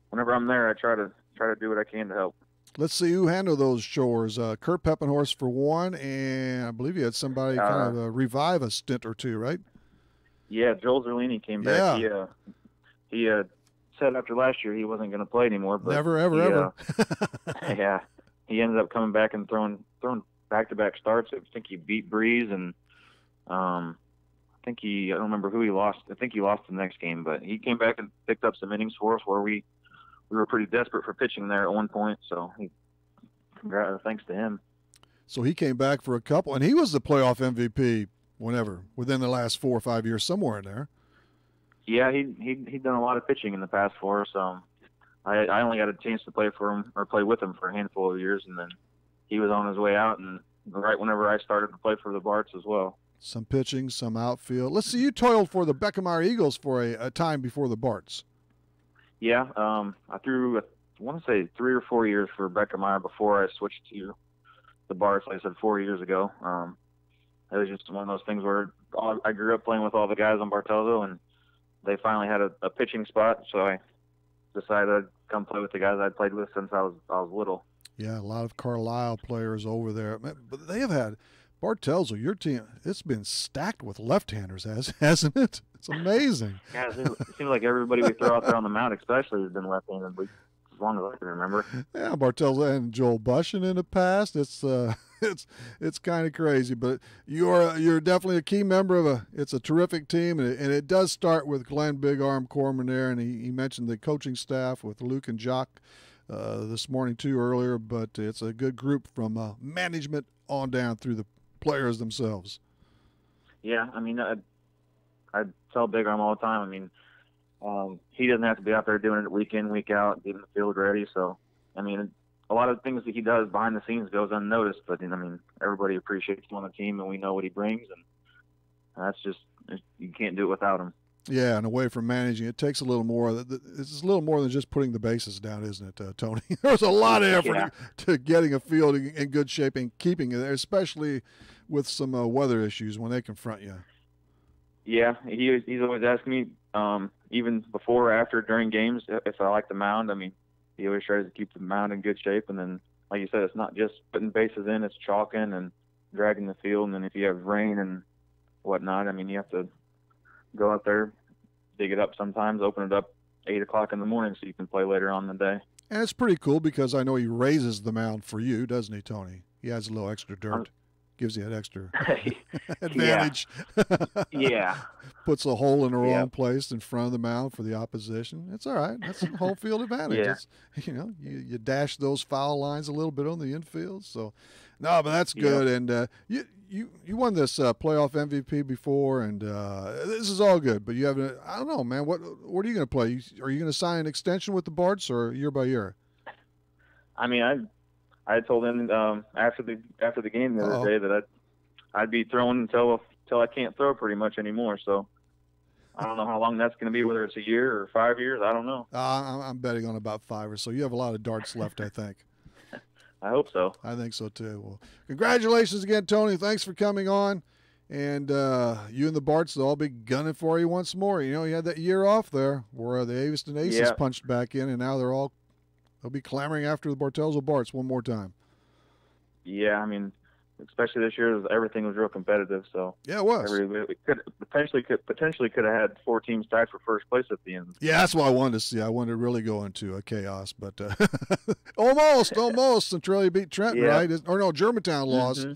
whenever I'm there, I try to do what I can to help. Let's see who handled those chores. Kurt Peppenhorst for one, and I believe you had somebody kind of revive a stint or two, right? Yeah, Joel Zerlini came back. He said after last year he wasn't going to play anymore. But ever. Yeah, he ended up coming back and throwing back-to-back starts. I think he beat Breeze, and I don't remember who he lost. I think he lost the next game, but he came back and picked up some innings for us where we were pretty desperate for pitching there at one point. So thanks to him. So he came back for a couple, and he was the playoff MVP within the last 4 or 5 years, somewhere in there. Yeah, he'd done a lot of pitching in the past for us. I only got a chance to play with him for a handful of years, and then he was on his way out, and right whenever I started to play for the Barts as well. Some pitching, some outfield. Let's see, you toiled for the Beckemeyer Eagles for a time before the Barts. Yeah, I threw, I want to say 3 or 4 years for Beckemeyer before I switched to the Barts, like I said, 4 years ago. It was just one of those things where I grew up playing with all the guys on Bartelzo, and they finally had a pitching spot, so I decided I'd come play with the guys I'd played with since I was little. Yeah, a lot of Carlisle players over there. But they have had Bartelzo, your team, it's been stacked with left-handers, hasn't it? It's amazing. Yeah, it seems like everybody we throw out there on the mound, especially, has been left-handed as long as I can remember. Yeah, Bartels and Joel Bushin in the past. It's kind of crazy, but you're definitely a key member of it's a terrific team, and it does start with Glenn Big Arm Corman there, and he mentioned the coaching staff with Luke and Jock this morning too earlier, but it's a good group from management on down through the players themselves. Yeah, I mean, I tell Big Arm all the time. I mean, he doesn't have to be out there doing it week in, week out, getting the field ready. So, I mean, a lot of the things that he does behind the scenes goes unnoticed. But I mean, everybody appreciates him on the team, and we know what he brings, and that's just, you can't do it without him. Yeah, and away from managing, it takes a little more. It's a little more than just putting the bases down, isn't it, Tony? There's a lot of effort to getting a field in good shape and keeping it there, especially with some weather issues when they confront you. Yeah, he's always asked me, even before or after during games, if I like the mound. I mean, he always tries to keep the mound in good shape. And then, like you said, it's not just putting bases in, it's chalking and dragging the field. And then if you have rain and whatnot, I mean, you have to go out there, dig it up sometimes, open it up 8 o'clock in the morning so you can play later on in the day. And it's pretty cool because I know he raises the mound for you, doesn't he, Tony? He adds a little extra dirt. Gives you that extra advantage. Yeah. Puts a hole in the wrong place in front of the mound for the opposition. It's all right. That's a home field advantage. Yeah. It's, you dash those foul lines a little bit on the infield. So, no, but that's good. And you won this playoff MVP before, and this is all good. But you have I don't know, man. What are you going to play? Are you going to sign an extension with the Barts or year by year? I mean, I told him after the game the other day that I'd be throwing until I can't throw pretty much anymore. So I don't know how long that's going to be, whether it's a year or 5 years. I don't know. I'm betting on about 5 or so. You have a lot of darts left, I think. I hope so. I think so too. Well, congratulations again, Tony. Thanks for coming on. And you and the Barts will all be gunning for you once more. You had that year off there where the Aviston Aces punched back in, and now they'll be clamoring after the Bartels Barts one more time. Yeah, I mean, especially this year, everything was real competitive. So yeah, it was. We could potentially have had 4 teams tied for first place at the end. Yeah, that's what I wanted to see. I wanted to really go into a chaos, but almost. Centralia beat Trenton, right? Or no, Germantown lost. Mm-hmm.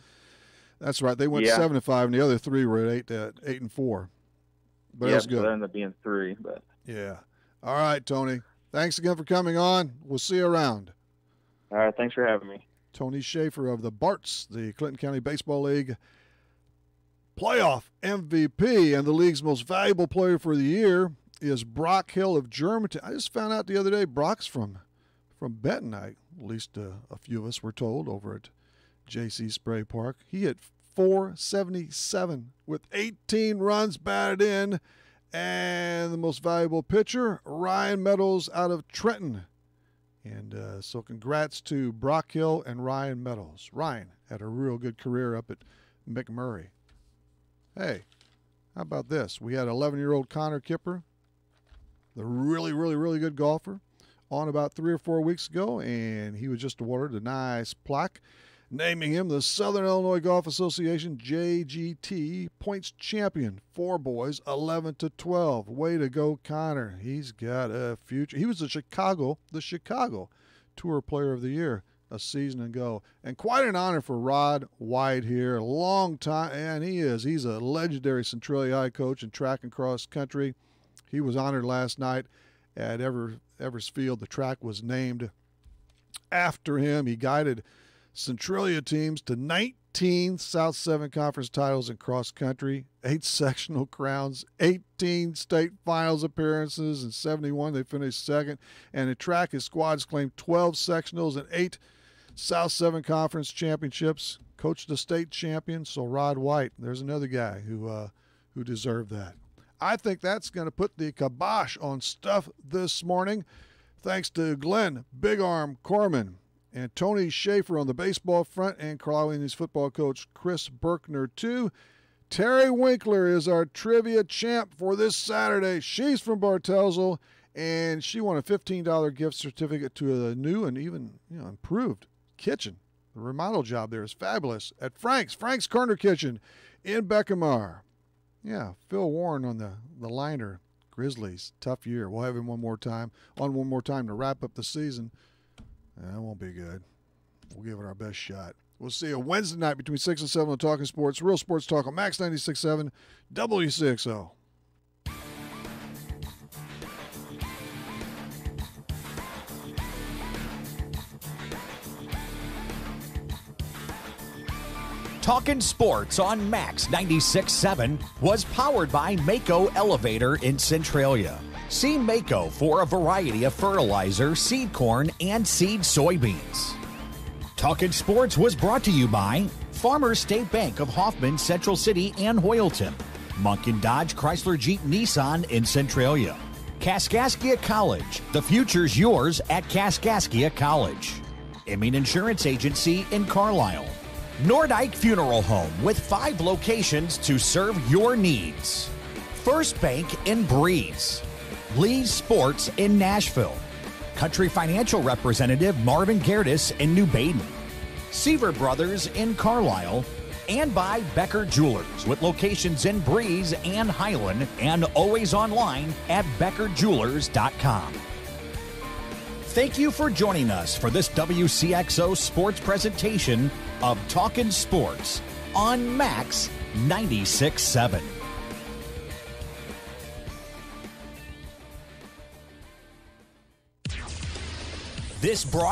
That's right. They went 7-5, and the other 3 were at 8-4. But it was good. So that ended up being 3. But yeah. All right, Tony. Thanks again for coming on. We'll see you around. All right, thanks for having me. Tony Schaefer of the Barts, the Clinton County Baseball League playoff MVP, and the league's most valuable player for the year is Brock Hill of Germantown. I just found out the other day Brock's from Benton. At least a few of us were told over at J.C. Spray Park. He hit .477 with 18 runs batted in. And the most valuable pitcher, Ryan Meadows out of Trenton. And so congrats to Brock Hill and Ryan Meadows. Ryan had a real good career up at McMurray. Hey, how about this? We had 11-year-old Connor Kipper, the really, really, really good golfer, on about 3 or 4 weeks ago, and he was just awarded a nice plaque naming him the Southern Illinois Golf Association JGT Points Champion for boys 11 to 12. Way to go, Connor. He's got a future. He was the Chicago Tour Player of the Year a season ago. And quite an honor for Rod White here. Long time, and he's a legendary Centralia High coach in track and cross country. He was honored last night at Evers Field. The track was named after him. He guided Centralia teams to 19 South 7 Conference titles in cross country, 8 sectional crowns, 18 state finals appearances. In 71, they finished second. And in track, his squads claimed 12 sectionals and 8 South 7 Conference championships. Coached a state champion, so Rod White, there's another guy who deserved that. I think that's going to put the kibosh on stuff this morning. Thanks to Glenn Big Arm Corman and Tony Schaefer on the baseball front, and Carlisle Indians football coach Chris Berkner, too. Terry Winkler is our trivia champ for this Saturday. She's from Bartelzel, and she won a $15 gift certificate to a new and even improved kitchen. The remodel job there is fabulous at Frank's Corner Kitchen in Beckamar. Yeah, Phil Warren on the liner. Grizzlies, tough year. We'll have him one more time to wrap up the season. That won't be good. We'll give it our best shot. We'll see you Wednesday night between 6 and 7 on Talkin' Sports. Real Sports Talk on Max 96.7 Wcxo. Talkin' Sports on Max 96.7 was powered by Wcxo Elevator in Centralia. See Wcxo for a variety of fertilizer, seed corn, and seed soybeans. Talkin' Sports was brought to you by Farmers State Bank of Hoffman, Central City, and Hoyleton. Munkin Dodge Chrysler Jeep Nissan in Centralia. Kaskaskia College. The future's yours at Kaskaskia College. Emin Insurance Agency in Carlisle. Nordyke Funeral Home with 5 locations to serve your needs. First Bank in Breeze. Lee's Sports in Nashville. Country Financial Representative Marvin Gertis in New Baden. Seaver Brothers in Carlisle. And by Becker Jewelers with locations in Breeze and Highland and always online at beckerjewelers.com. Thank you for joining us for this WCXO sports presentation of Talkin' Sports on Max 96.7. This broadcast